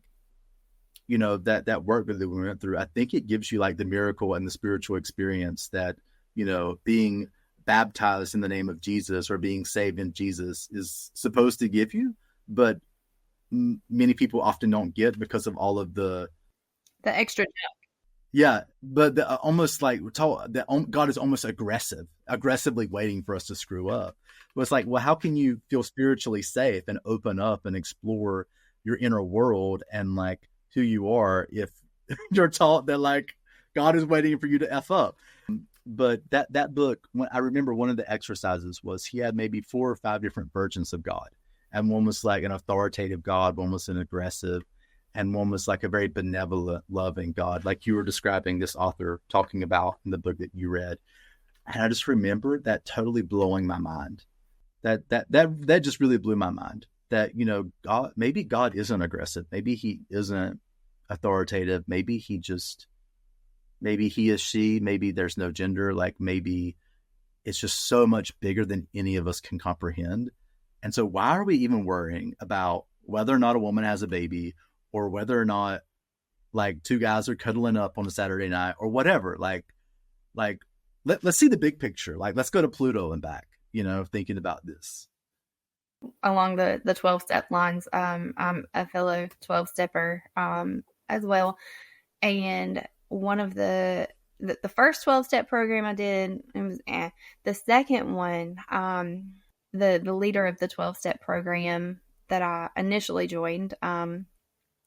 you know, that work that we went through, I think it gives you like the miracle and the spiritual experience that, you know, being baptized in the name of Jesus or being saved in Jesus is supposed to give you, but many people often don't get because of all of the extra. Yeah, but almost like we're told that God is almost aggressively waiting for us to screw up. But it's like, well, how can you feel spiritually safe and open up and explore your inner world and like who you are if you're taught that like God is waiting for you to F up? But that book, I remember one of the exercises was he had maybe 4 or 5 different versions of God. And one was like an authoritative God, one was an aggressive, and one was like a very benevolent, loving God, like you were describing this author talking about in the book that you read. And I just remember that totally blowing my mind. That just really blew my mind. That, you know, maybe God isn't aggressive. Maybe he isn't authoritative. Maybe he is she. Maybe there's no gender. Like maybe it's just so much bigger than any of us can comprehend. And so why are we even worrying about whether or not a woman has a baby, or whether or not like 2 guys are cuddling up on a Saturday night or whatever? Like let's see the big picture. Like, let's go to Pluto and back, you know, thinking about this. Along the 12-step lines, I'm a fellow 12-stepper as well. And one of the first 12-step program I did, it was the second one, the leader of the 12-step program that I initially joined,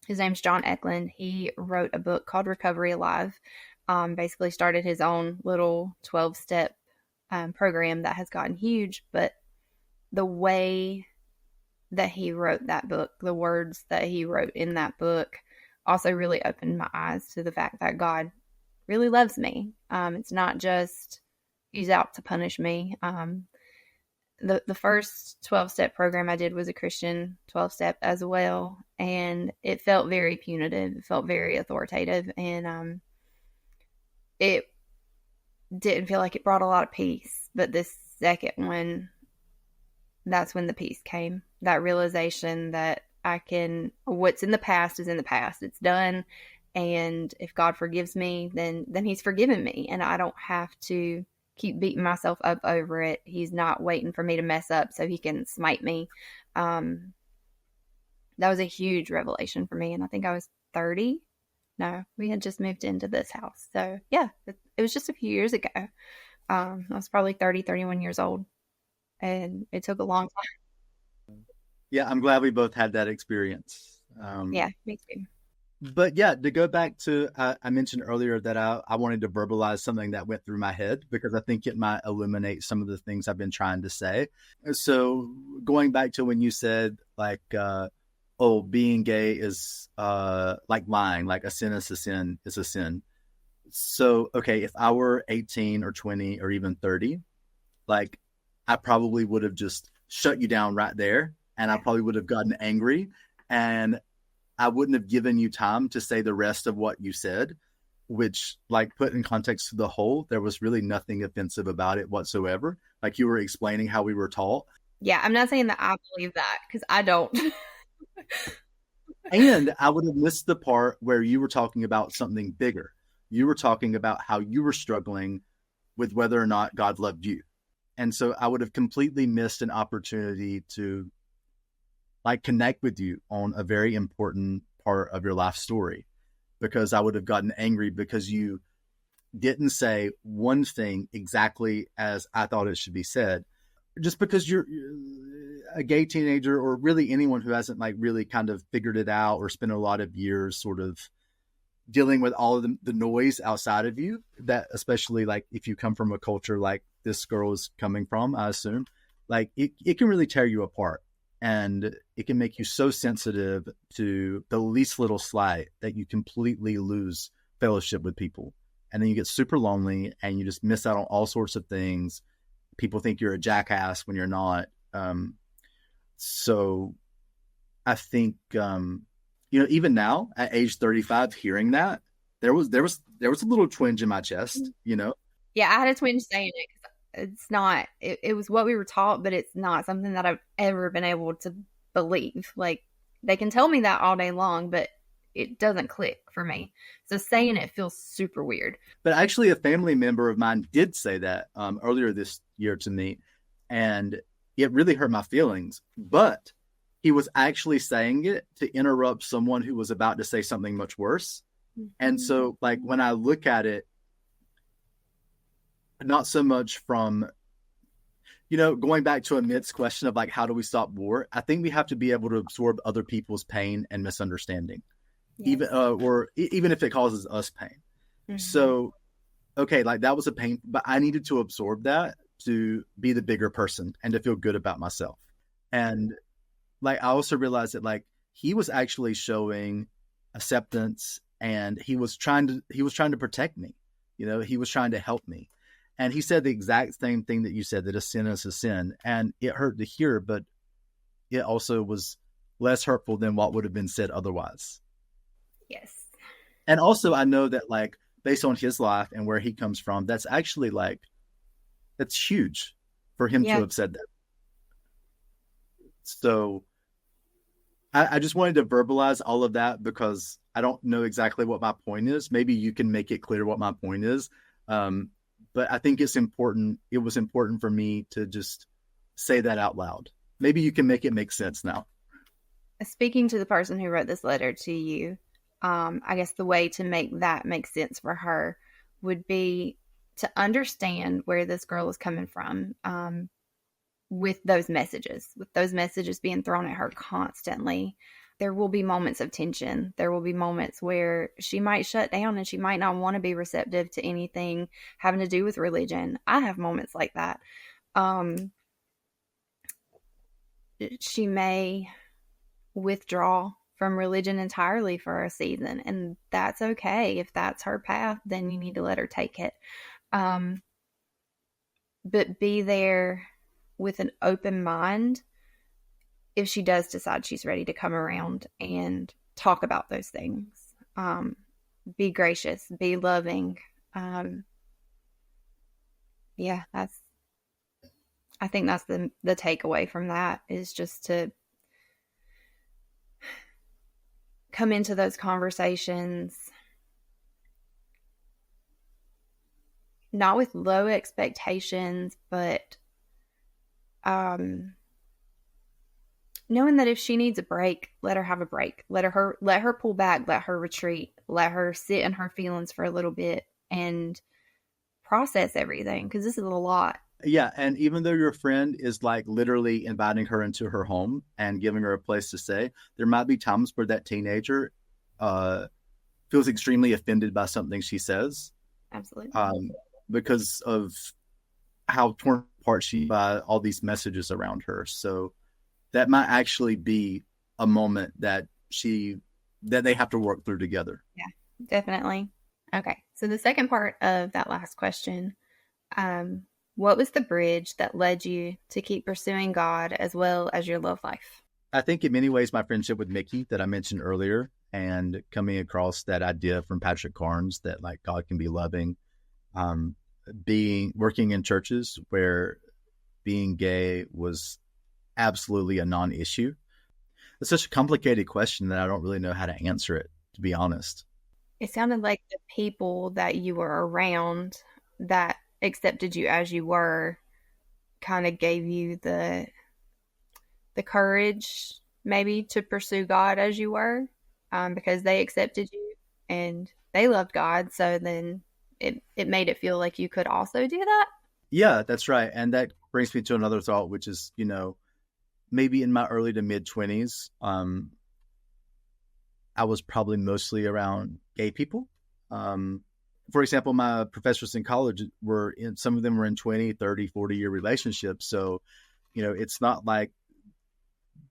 his name's John Eklund. He wrote a book called Recovery Alive. Basically started his own little 12-step program that has gotten huge. But the way that he wrote that book, the words that he wrote in that book, also really opened my eyes to the fact that God really loves me. It's not just he's out to punish me. The first 12-step program I did was a Christian 12-step as well, and it felt very punitive. It felt very authoritative, and it didn't feel like it brought a lot of peace. But this second one, that's when the peace came. That realization that what's in the past is in the past. It's done, and if God forgives me, then he's forgiven me, and I don't have to keep beating myself up over it. He's not waiting for me to mess up so he can smite me. That was a huge revelation for me. And I think I was 30. No, we had just moved into this house. So yeah, it was just a few years ago. I was probably 30, 31 years old, and it took a long time. Yeah, I'm glad we both had that experience. Yeah, me too. But yeah, to go back to, I mentioned earlier that I wanted to verbalize something that went through my head because I think it might illuminate some of the things I've been trying to say. So going back to when you said like, being gay is like lying, like a sin is a sin is a sin. So, okay, if I were 18 or 20 or even 30, like I probably would have just shut you down right there, and I probably would have gotten angry, and I wouldn't have given you time to say the rest of what you said, which, like, put in context to the whole, there was really nothing offensive about it whatsoever. Like, you were explaining how we were taught. Yeah, I'm not saying that I believe that, because I don't. And I would have missed the part where you were talking about something bigger. You were talking about how you were struggling with whether or not God loved you. And so I would have completely missed an opportunity to like connect with you on a very important part of your life story, because I would have gotten angry because you didn't say one thing exactly as I thought it should be said. Just because you're a gay teenager, or really anyone who hasn't like really kind of figured it out or spent a lot of years sort of dealing with all of the noise outside of you, that especially like if you come from a culture like this girl is coming from, I assume, like it can really tear you apart, and it can make you so sensitive to the least little slight that you completely lose fellowship with people. And then you get super lonely and you just miss out on all sorts of things. People think you're a jackass when you're not. So I think, even now at age 35, hearing that, there was a little twinge in my chest, Yeah, I had a twinge saying it because it's not, it was what we were taught, but it's not something that I've ever been able to believe. Like, they can tell me that all day long, but it doesn't click for me. So saying it feels super weird. But actually, a family member of mine did say that earlier this year to me, and it really hurt my feelings. But he was actually saying it to interrupt someone who was about to say something much worse. Mm-hmm. And so, like, when I look at it, not so much from, going back to Amit's question of like, how do we stop war? I think we have to be able to absorb other people's pain and misunderstanding. Yes. Even if it causes us pain. Mm-hmm. So, okay, like that was a pain, but I needed to absorb that to be the bigger person and to feel good about myself. And like, I also realized that like he was actually showing acceptance, and he was trying to protect me. He was trying to help me. And he said the exact same thing that you said, that a sin is a sin. And it hurt to hear, but it also was less hurtful than what would have been said otherwise. Yes. And also I know that like based on his life and where he comes from, that's actually like, that's huge for him to have said that. So I just wanted to verbalize all of that because I don't know exactly what my point is. Maybe you can make it clear what my point is. But I think it's important. It was important for me to just say that out loud. Maybe you can make it make sense now. Speaking to the person who wrote this letter to you, I guess the way to make that make sense for her would be to understand where this girl is coming from, with those messages being thrown at her constantly. There will be moments of tension. There will be moments where she might shut down and she might not want to be receptive to anything having to do with religion. I have moments like that. She may withdraw from religion entirely for a season, and that's okay. If that's her path, then you need to let her take it. But be there with an open mind if she does decide she's ready to come around and talk about those things. Be gracious, be loving. I think that's the takeaway from that, is just to come into those conversations not with low expectations, but knowing that if she needs a break, let her have a break. Let her pull back, let her retreat, let her sit in her feelings for a little bit and process everything, because this is a lot. Yeah, and even though your friend is like literally inviting her into her home and giving her a place to stay, there might be times where that teenager feels extremely offended by something she says. Absolutely. Because of how torn apart she is by all these messages around her. So that might actually be a moment that they have to work through together. Yeah, definitely. Okay. So the second part of that last question, what was the bridge that led you to keep pursuing God as well as your love life? I think in many ways my friendship with Mickey that I mentioned earlier, and coming across that idea from Patrick Carnes that like God can be loving, working in churches where being gay was absolutely a non-issue. It's such a complicated question that I don't really know how to answer it, to be honest. It sounded like the people that you were around that accepted you as you were kind of gave you the courage maybe to pursue God as you were, because they accepted you and they loved God. So then it made it feel like you could also do that. Yeah, that's right. And that brings me to another thought, which is, maybe in my early to mid 20s, I was probably mostly around gay people. For example, my professors in college some of them were in 20, 30, 40-year relationships. So, it's not like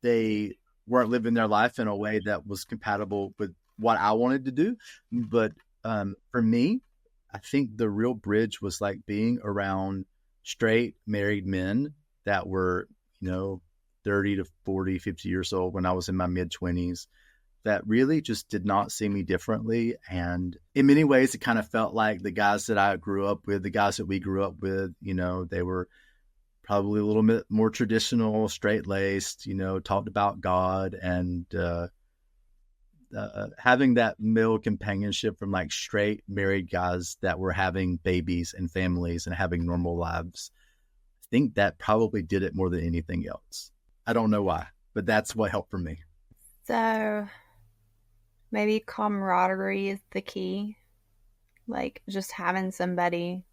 they weren't living their life in a way that was compatible with what I wanted to do. But for me, I think the real bridge was like being around straight married men that were, 30 to 40, 50 years old when I was in my mid 20s, that really just did not see me differently. And in many ways, it kind of felt like the guys that I grew up with, the guys that we grew up with, they were probably a little bit more traditional, straight-laced, talked about God, and having that male companionship from like straight married guys that were having babies and families and having normal lives. I think that probably did it more than anything else. I don't know why, but that's what helped for me. So maybe camaraderie is the key. Like just having somebody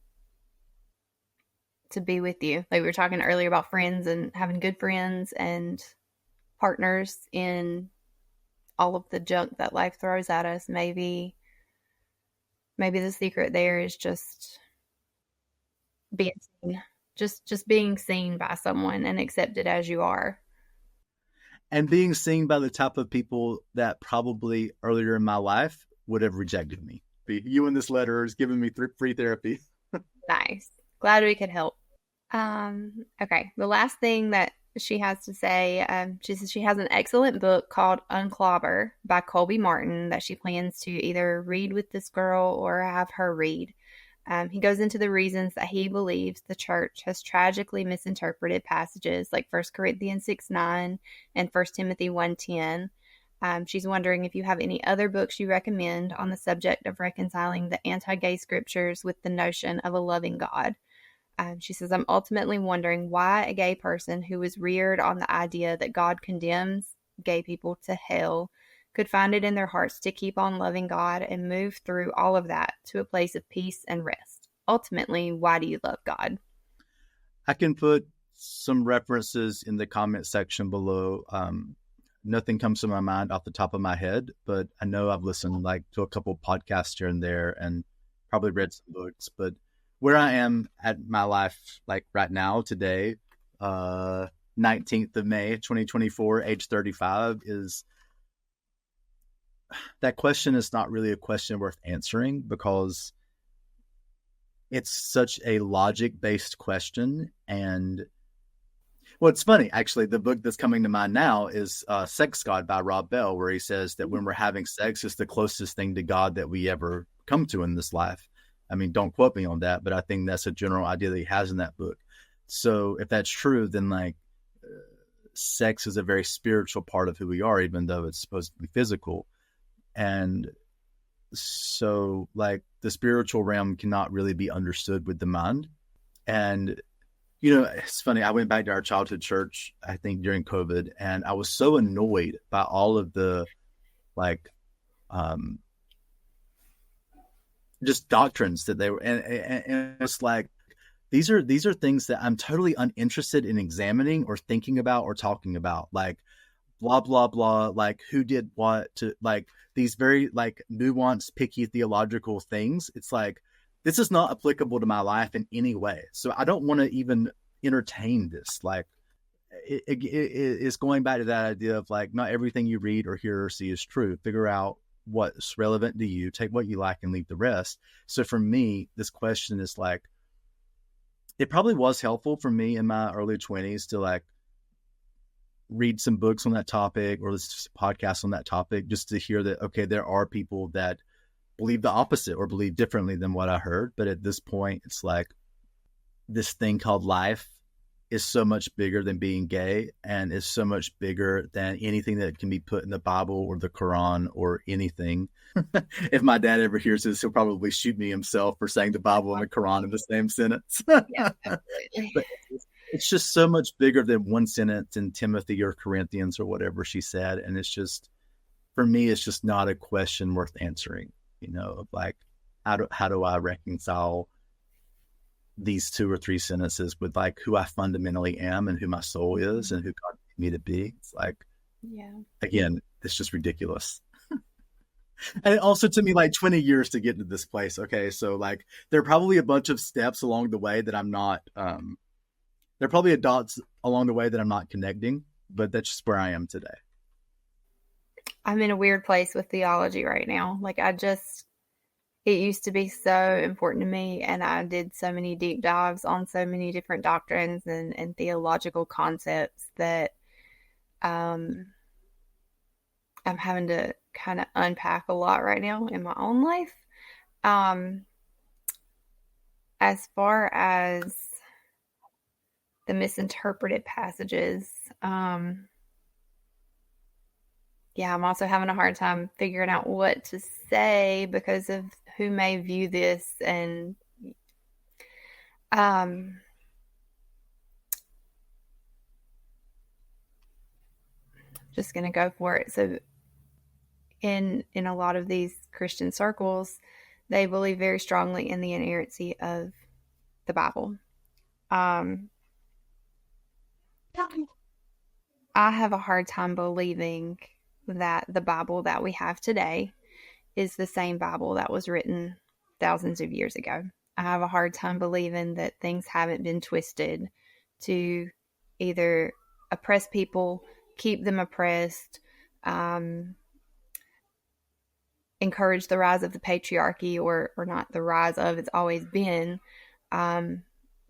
to be with you. Like we were talking earlier about friends and having good friends and partners in all of the junk that life throws at us. Maybe the secret there is just being seen. Just being seen by someone and accepted as you are. And being seen by the type of people that probably earlier in my life would have rejected me. You in this letter is giving me free therapy. Nice. Glad we could help. Okay. The last thing that she has to say, she says she has an excellent book called Unclobber by Colby Martin that she plans to either read with this girl or have her read. He goes into the reasons that he believes the church has tragically misinterpreted passages like 1 Corinthians 6:9 and 1 Timothy 1:10. She's wondering if you have any other books you recommend on the subject of reconciling the anti-gay scriptures with the notion of a loving God. She says, I'm ultimately wondering why a gay person who was reared on the idea that God condemns gay people to hell could find it in their hearts to keep on loving God and move through all of that to a place of peace and rest. Ultimately, why do you love God? I can put some references in the comment section below. Nothing comes to my mind off the top of my head, but I know I've listened to a couple podcasts here and there and probably read some books. But where I am at my life, like right now, today, 19th of May, 2024, age 35, is that question is not really a question worth answering because it's such a logic-based question. And well, it's funny, actually, the book that's coming to mind now is Sex God by Rob Bell, where he says that when we're having sex, it's the closest thing to God that we ever come to in this life. I mean, don't quote me on that, but I think that's a general idea that he has in that book. So if that's true, then sex is a very spiritual part of who we are, even though it's supposed to be physical. And so the spiritual realm cannot really be understood with the mind. And, it's funny. I went back to our childhood church, I think during COVID, and I was so annoyed by all of the just doctrines that they were, and it's like, these are things that I'm totally uninterested in examining or thinking about or talking about, blah, blah, blah, who did what to these very nuanced, picky theological things. It's this is not applicable to my life in any way. So I don't want to even entertain this. It's going back to that idea of not everything you read or hear or see is true. Figure out what's relevant to you, take what you like and leave the rest. So for me, this question is it probably was helpful for me in my early 20s to read some books on that topic or listen to podcasts on that topic, just to hear that, okay, there are people that believe the opposite or believe differently than what I heard. But at this point, it's this thing called life is so much bigger than being gay and is so much bigger than anything that can be put in the Bible or the Quran or anything. If my dad ever hears this, he'll probably shoot me himself for saying the Bible and the Quran in the same sentence. Yeah, absolutely. But it's just so much bigger than one sentence in Timothy or Corinthians or whatever she said. And it's just, for me, it's just not a question worth answering, of like, how do I reconcile these two or three sentences with like who I fundamentally am and who my soul is and who God made me to be? It's like, Yeah. again, it's just ridiculous. And it also took me like 20 years to get to this place. Okay. So like there are probably a bunch of steps along the way that I'm not, there are probably dots along the way that I'm not connecting, but that's just where I am today. I'm in a weird place with theology right now. Like it used to be so important to me, and I did so many deep dives on so many different doctrines and theological concepts that I'm having to kind of unpack a lot right now in my own life. As far as the misinterpreted passages, yeah, I'm also having a hard time figuring out what to say because of who may view this, and just gonna go for it. So in a lot of these Christian circles, they believe very strongly in the inerrancy of the Bible. I have a hard time believing that the Bible that we have today is the same Bible that was written thousands of years ago. I have a hard time believing that things haven't been twisted to either oppress people, keep them oppressed, encourage the rise of the patriarchy, or not the rise of, it's always been, but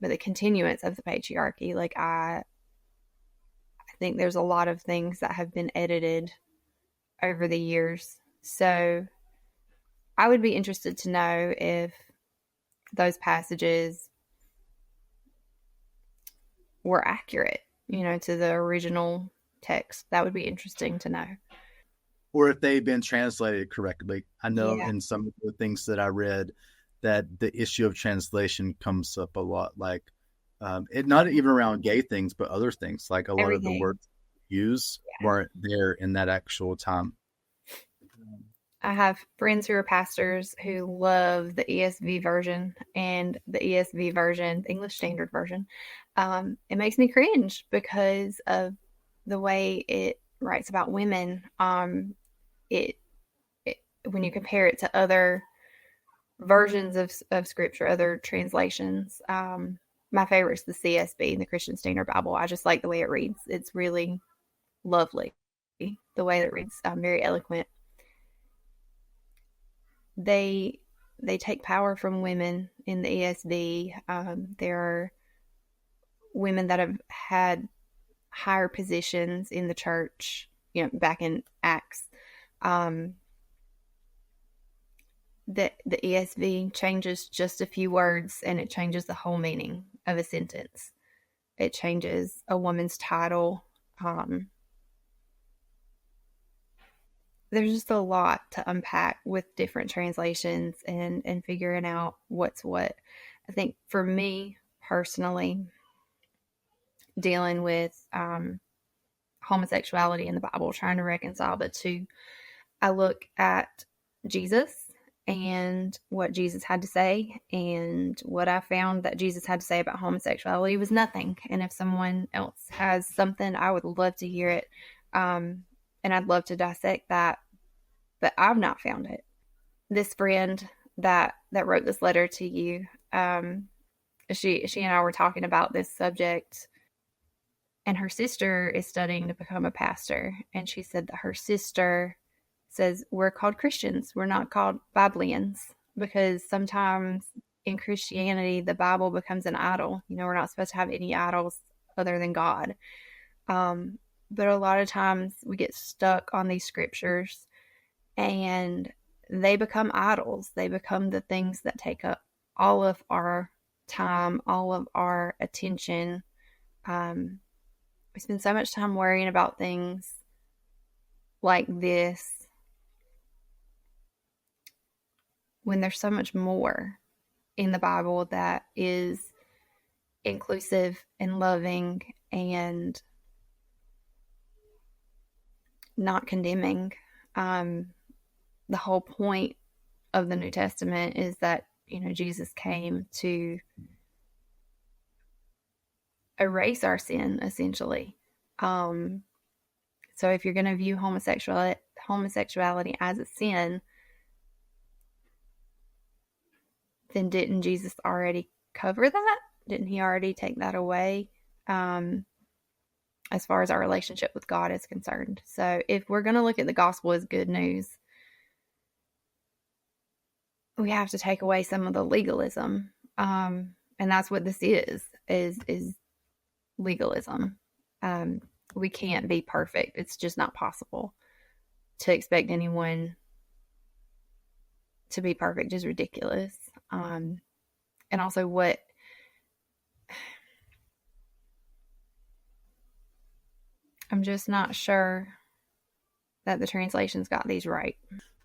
the continuance of the patriarchy. Like I think there's a lot of things that have been edited over the years. So I would be interested to know if those passages were accurate, to the original text. That would be interesting to know. Or if they've been translated correctly. I know Yeah. in some of the things that I read that the issue of translation comes up a lot. Like, it not even around gay things, but other things. Like a lot of the Everything. words used weren't there in that actual time. I have friends who are pastors who love the ESV version, and the ESV version, the English Standard Version, it makes me cringe because of the way it writes about women. It, it when you compare it to other versions of scripture, other translations, my favorite is the CSB, the Christian Standard Bible. I just like the way it reads. It's really lovely, the way it reads, very eloquent. They take power from women in the ESV. There are women that have had higher positions in the church, back in Acts. The ESV changes just a few words, and it changes the whole meaning of a sentence. It changes a woman's title. There's just a lot to unpack with different translations and figuring out what's what. I think for me personally, dealing with homosexuality in the Bible, trying to reconcile the two, I look at Jesus and what Jesus had to say, and what I found that Jesus had to say about homosexuality was nothing. And if someone else has something, I would love to hear it. And I'd love to dissect that, but I've not found it. This friend that wrote this letter to you, she and I were talking about this subject, and her sister is studying to become a pastor, and she said that her sister says we're called Christians, we're not called Biblians, because sometimes in Christianity the Bible becomes an idol. We're not supposed to have any idols other than God. But a lot of times we get stuck on these scriptures, and they become idols. They become the things that take up all of our time, all of our attention. We spend so much time worrying about things like this when there's so much more in the Bible that is inclusive and loving and not condemning. The whole point of the New Testament is that, Jesus came to erase our sin, essentially. So if you're going to view homosexuality as a sin, then didn't Jesus already cover that? Didn't he already take that away? As far as our relationship with God is concerned. So if we're going to look at the gospel as good news, we have to take away some of the legalism. And that's what this is legalism. We can't be perfect. It's just not possible. To expect anyone to be perfect is ridiculous. And also I'm just not sure that the translations got these right.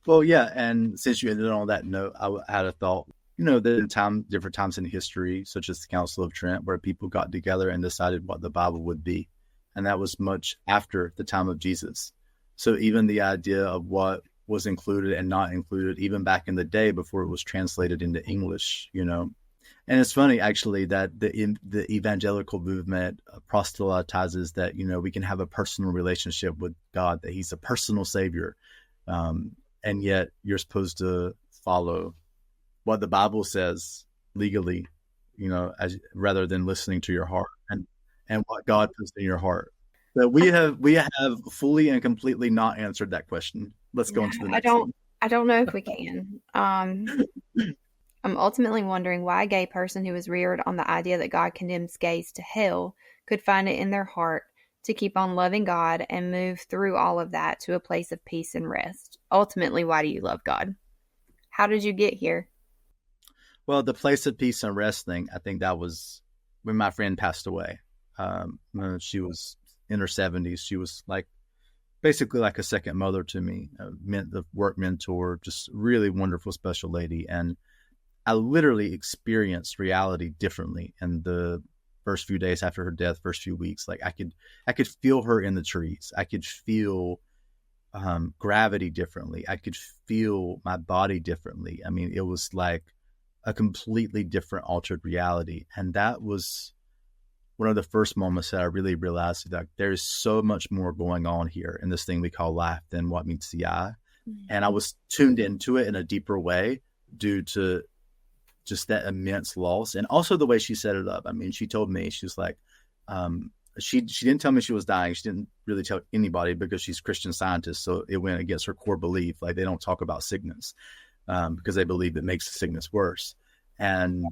Well, yeah, and since you ended on that note, I had a thought. Different times in history, such as the Council of Trent, where people got together and decided what the Bible would be, and that was much after the time of Jesus. So even the idea of what was included and not included, even back in the day before it was translated into English, And it's funny, actually, that the evangelical movement proselytizes that, we can have a personal relationship with God, that he's a personal savior. And yet you're supposed to follow what the Bible says legally, rather than listening to your heart and what God puts in your heart. So we have fully and completely not answered that question. Let's go into the next one. I don't know if we can. I'm ultimately wondering why a gay person who was reared on the idea that God condemns gays to hell could find it in their heart to keep on loving God and move through all of that to a place of peace and rest. Ultimately, why do you love God? How did you get here? Well, the place of peace and rest thing, I think that was when my friend passed away. She was in her 70s. She was basically like a second mother to me, the work mentor, just really wonderful, special lady. And I literally experienced reality differently in the first few days after her death, first few weeks. Like I could feel her in the trees. I could feel gravity differently. I could feel my body differently. I mean, it was like a completely different altered reality. And that was one of the first moments that I really realized that there's so much more going on here in this thing we call life than what meets the eye. Mm-hmm. And I was tuned into it in a deeper way due to just that immense loss. And also the way she set it up. I mean, she told me, she was like, she didn't tell me she was dying. She didn't really tell anybody because she's a Christian Scientist. So it went against her core belief. Like they don't talk about sickness because they believe it makes the sickness worse. And,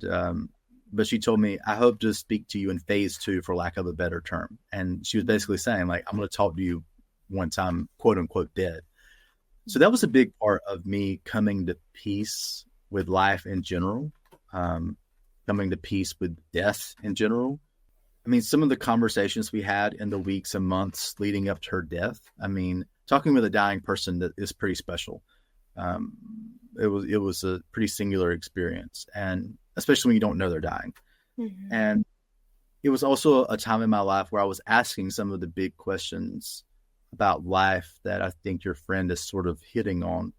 but she told me, I hope to speak to you in phase 2, for lack of a better term. And she was basically saying, like, I'm going to talk to you once I'm quote unquote dead. So that was a big part of me coming to peace with life in general, coming to peace with death in general. I mean, some of the conversations we had in the weeks and months leading up to her death, I mean, talking with a dying person that is pretty special. It was a pretty singular experience, and especially when you don't know they're dying. Mm-hmm. And it was also a time in my life where I was asking some of the big questions about life that I think your friend is sort of hitting on.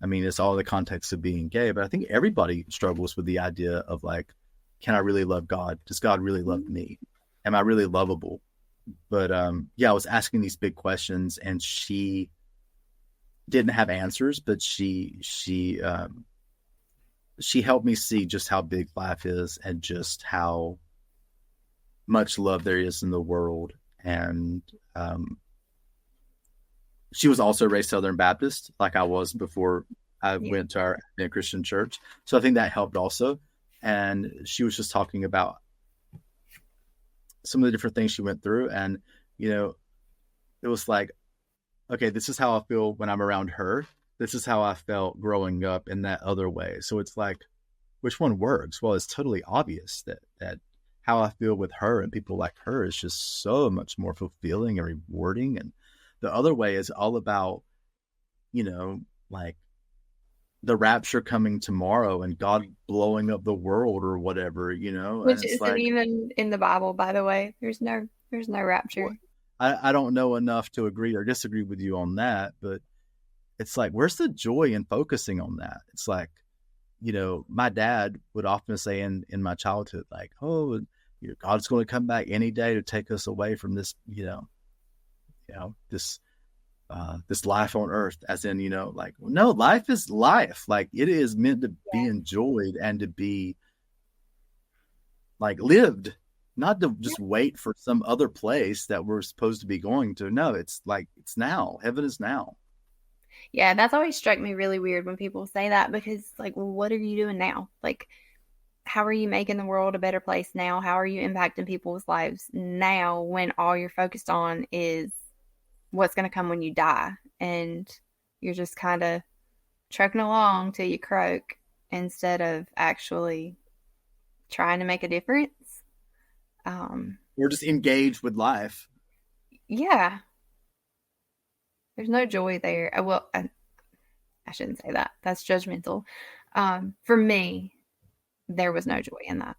I mean, it's all the context of being gay, but I think everybody struggles with the idea of like, can I really love God? Does God really love me? Am I really lovable? But yeah, I was asking these big questions, and she didn't have answers, but she helped me see just how big life is and just how much love there is in the world. And she was also raised Southern Baptist, like I was before I went to our Christian church. So I think that helped also. And she was just talking about some of the different things she went through. And, it was like, okay, this is how I feel when I'm around her. This is how I felt growing up in that other way. So it's like, which one works? Well, it's totally obvious that how I feel with her and people like her is just so much more fulfilling and rewarding. And the other way is all about, like the rapture coming tomorrow and God blowing up the world or whatever, and Which it's isn't like, even in the Bible, by the way. There's no what? rapture. I don't know enough to agree or disagree with you on that, but it's like, where's the joy in focusing on that? It's like, my dad would often say in my childhood, like, oh, God's going to come back any day to take us away from this, this life on earth, as in, like, no, life is life. Like, it is meant to be Yeah. enjoyed and to be like lived, not to just wait for some other place that we're supposed to be going to. No, it's like, it's now. Heaven is now. Yeah, that's always struck me really weird when people say that because, like, well, what are you doing now? Like, how are you making the world a better place now? How are you impacting people's lives now when all you're focused on is what's going to come when you die? And you're just kind of trucking along till you croak instead of actually trying to make a difference. Um, We're just engaged with life. yeah, there's no joy there. Well, I shouldn't say that. That's judgmental. For me, there was no joy in that.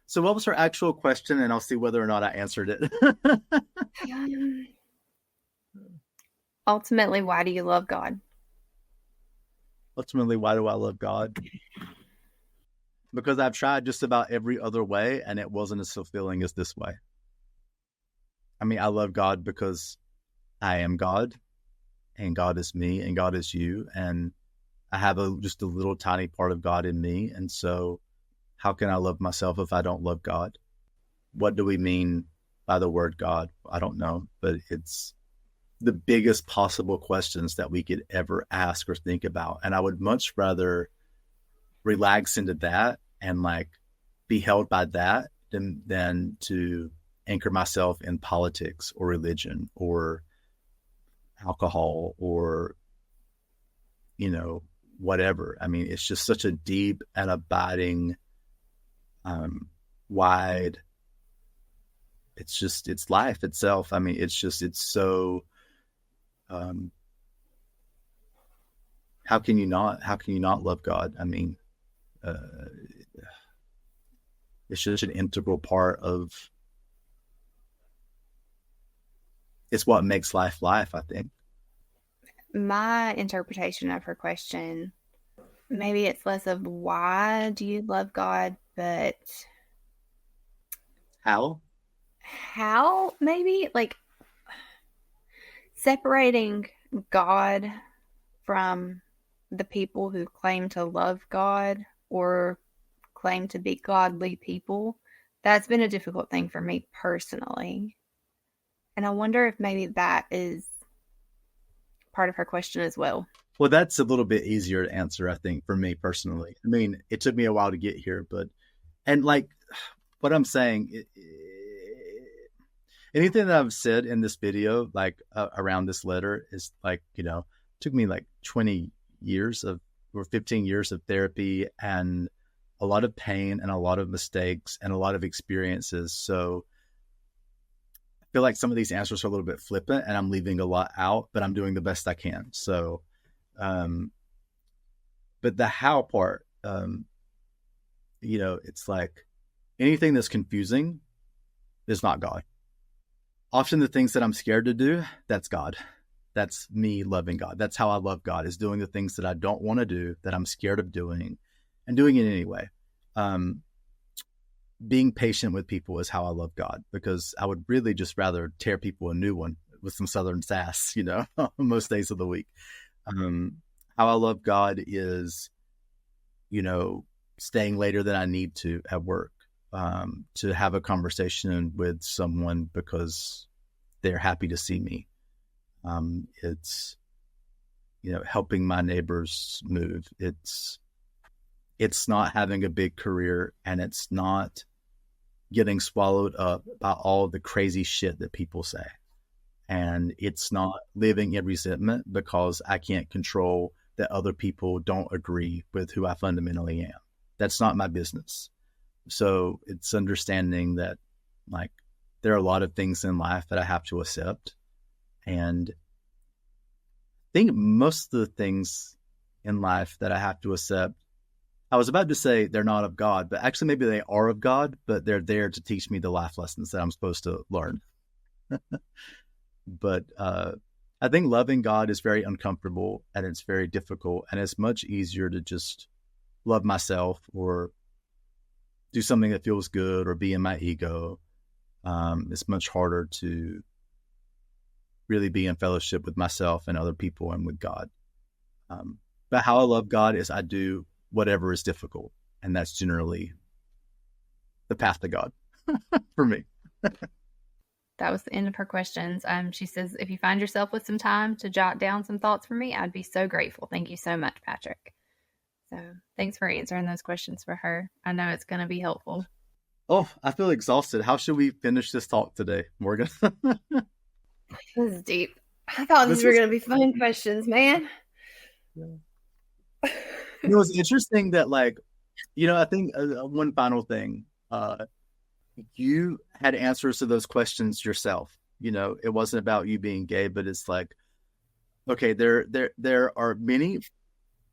So what was her actual question? And I'll see whether or not I answered it. Um, ultimately, why do you love God? Ultimately, why do I love God? Because I've tried just about every other way and it wasn't as fulfilling as this way. I mean, I love God because I am God and God is me and God is you. And I have just a little tiny part of God in me. And so how can I love myself if I don't love God? What do we mean by the word God? I don't know, but it's the biggest possible questions that we could ever ask or think about. And I would much rather relax into that and like be held by that than to anchor myself in politics or religion or alcohol or whatever. I mean, it's just such a deep and abiding wide, it's life itself. I mean, it's so how can you not love God? I mean, uh, it's just an integral part of, it's what makes life life, I think. My interpretation of her question, maybe it's less of why do you love God, but How? how, maybe like separating God from the people who claim to love God or claim to be godly people. That's been a difficult thing for me personally. And I wonder if maybe that is part of her question as well. Well, that's a little bit easier to answer, I think, for me personally. I mean, it took me a while to get here, but, and like what I'm saying, anything that I've said in this video, like around this letter, is like, took me like 20 years of, or 15 years of therapy and a lot of pain and a lot of mistakes and a lot of experiences. So I feel like some of these answers are a little bit flippant and I'm leaving a lot out, but I'm doing the best I can. So, but the how part, it's like anything that's confusing is not God. Often the things that I'm scared to do, that's God. That's me loving God. That's how I love God, is doing the things that I don't want to do, that I'm scared of doing, and doing it anyway. Being patient with people is how I love God, because I would really just rather tear people a new one with some Southern sass, most days of the week. How I love God is, staying later than I need to at work, to have a conversation with someone because they're happy to see me. It's, helping my neighbors move. It's not having a big career, and it's not getting swallowed up by all the crazy shit that people say. And it's not living in resentment because I can't control that other people don't agree with who I fundamentally am. That's not my business. So it's understanding that, like, there are a lot of things in life that I have to accept. And I think most of the things in life that I have to accept, I was about to say they're not of God, but actually maybe they are of God, but they're there to teach me the life lessons that I'm supposed to learn. But I think loving God is very uncomfortable and it's very difficult. And it's much easier to just love myself or do something that feels good or be in my ego. It's much harder to really be in fellowship with myself and other people and with God. But how I love God is I do whatever is difficult. And that's generally the path to God for me. That was the end of her questions. She says, if you find yourself with some time to jot down some thoughts for me, I'd be so grateful. Thank you so much, Patrick. So thanks for answering those questions for her. I know it's going to be helpful. Oh, I feel exhausted. How should we finish this talk today, Morgan? This is deep. I thought these were going to be fun questions, man. Yeah. It was interesting that, like, I think one final thing, you had answers to those questions yourself. It wasn't about you being gay, but it's like, okay, there are many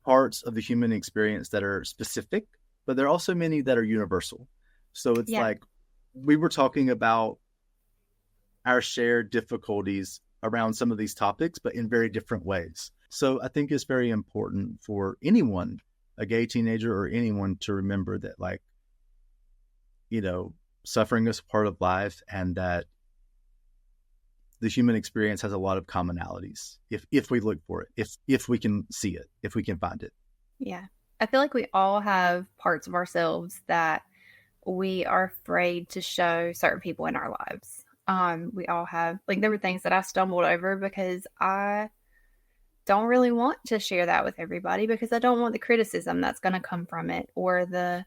parts of the human experience that are specific, but there are also many that are universal. So it's like we were talking about our shared difficulties around some of these topics, but in very different ways. So I think it's very important for anyone, a gay teenager or anyone, to remember that, like, suffering is part of life and that the human experience has a lot of commonalities if we look for it, if we can see it, if we can find it. Yeah. I feel like we all have parts of ourselves that we are afraid to show certain people in our lives. We all have, like, there were things that I stumbled over because I don't really want to share that with everybody because I don't want the criticism that's going to come from it, or the,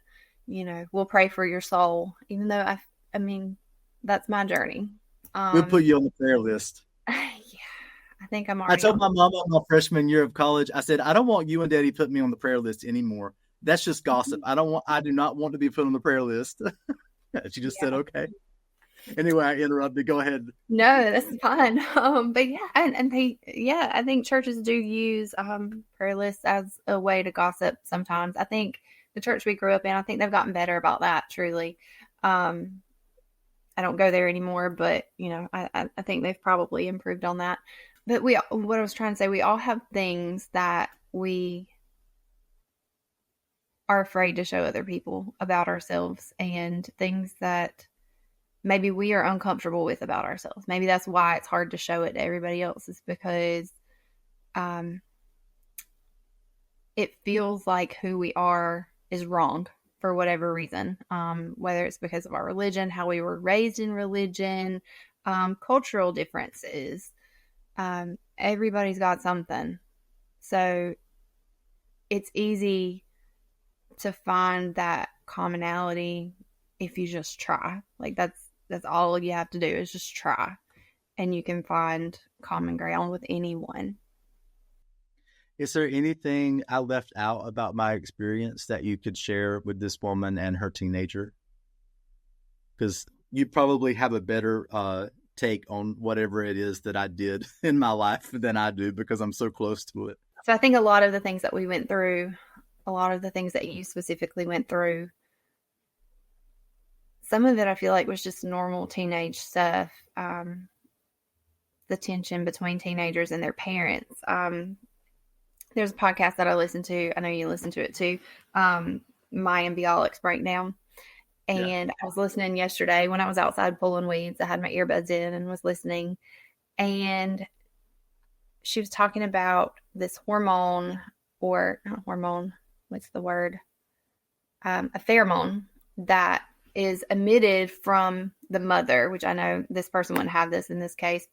we'll pray for your soul, even though I mean, that's my journey. We'll put you on the prayer list. Yeah, I think I'm already. I told my mom on my freshman year of college, I said, I don't want you and Daddy put me on the prayer list anymore. That's just gossip. I do not want to be put on the prayer list. She just said, okay. Anyway, I interrupted. Go ahead. No, that's fine. But yeah, and I think churches do use prayer lists as a way to gossip sometimes. I think the church we grew up in, I think they've gotten better about that, truly. I don't go there anymore, but I think they've probably improved on that. But what I was trying to say, we all have things that we are afraid to show other people about ourselves, and things that maybe we are uncomfortable with about ourselves. Maybe that's why it's hard to show it to everybody else, is because it feels like who we are is wrong for whatever reason, whether it's because of our religion, how we were raised in religion, cultural differences. Everybody's got something. So it's easy to find that commonality if you just try. Like, that's all you have to do is just try, and you can find common ground with anyone. Is there anything I left out about my experience that you could share with this woman and her teenager? Because you probably have a better take on whatever it is that I did in my life than I do, because I'm so close to it. So I think a lot of the things that we went through, a lot of the things that you specifically went through, some of it I feel like was just normal teenage stuff. The tension between teenagers and their parents. There's a podcast that I listen to. I know you listen to it too. My and Bialik's Breakdown. And I was listening yesterday when I was outside pulling weeds. I had my earbuds in and was listening. And she was talking about this hormone, or not hormone, what's the word? A pheromone that is emitted from the mother, which I know this person wouldn't have this in this case,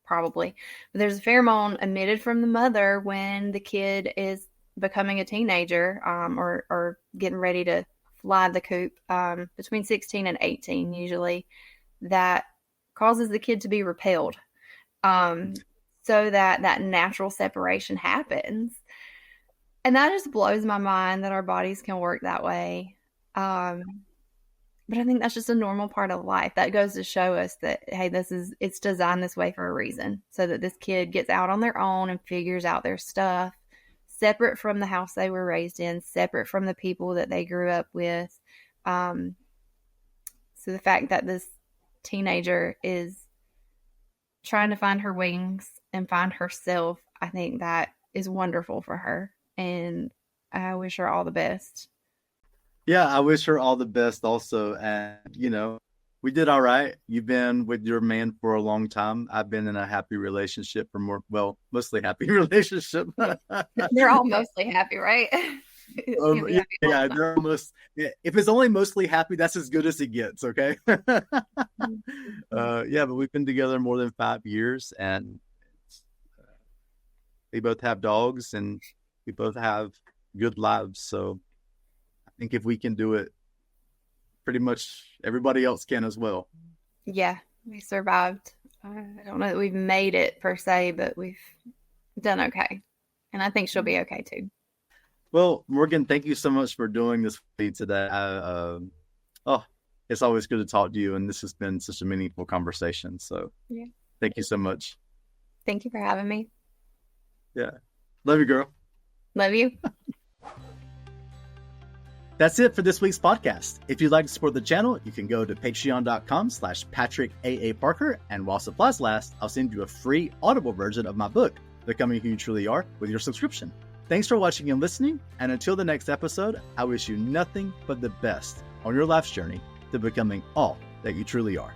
probably. But there's a pheromone emitted from the mother when the kid is becoming a teenager, or getting ready to fly the coop, between 16 and 18 usually, that causes the kid to be repelled, so that natural separation happens. And that just blows my mind that our bodies can work that way. But I think that's just a normal part of life. That goes to show us that, hey, it's designed this way for a reason, so that this kid gets out on their own and figures out their stuff, separate from the house they were raised in, separate from the people that they grew up with. So the fact that this teenager is trying to find her wings and find herself, I think that is wonderful for her. And I wish her all the best. Yeah, I wish her all the best also. And, we did all right. You've been with your man for a long time. I've been in a happy relationship mostly happy relationship. They're all mostly happy, right? Yeah, they're almost. If it's only mostly happy, that's as good as it gets. Okay. Yeah, but we've been together more than 5 years, and we both have dogs, and we both have good lives. So I think if we can do it, pretty much everybody else can as well. Yeah, we survived. I don't know that we've made it per se, but we've done okay. And I think she'll be okay too. Well, Morgan, thank you so much for doing this with me today. It's always good to talk to you, and this has been such a meaningful conversation. So yeah, thank you so much. Thank you for having me. Yeah. Love you, girl. Love you. That's it for this week's podcast. If you'd like to support the channel, you can go to patreon.com/PatrickAAParker. And while supplies last, I'll send you a free Audible version of my book, Becoming Who You Truly Are, with your subscription. Thanks for watching and listening. And until the next episode, I wish you nothing but the best on your life's journey to becoming all that you truly are.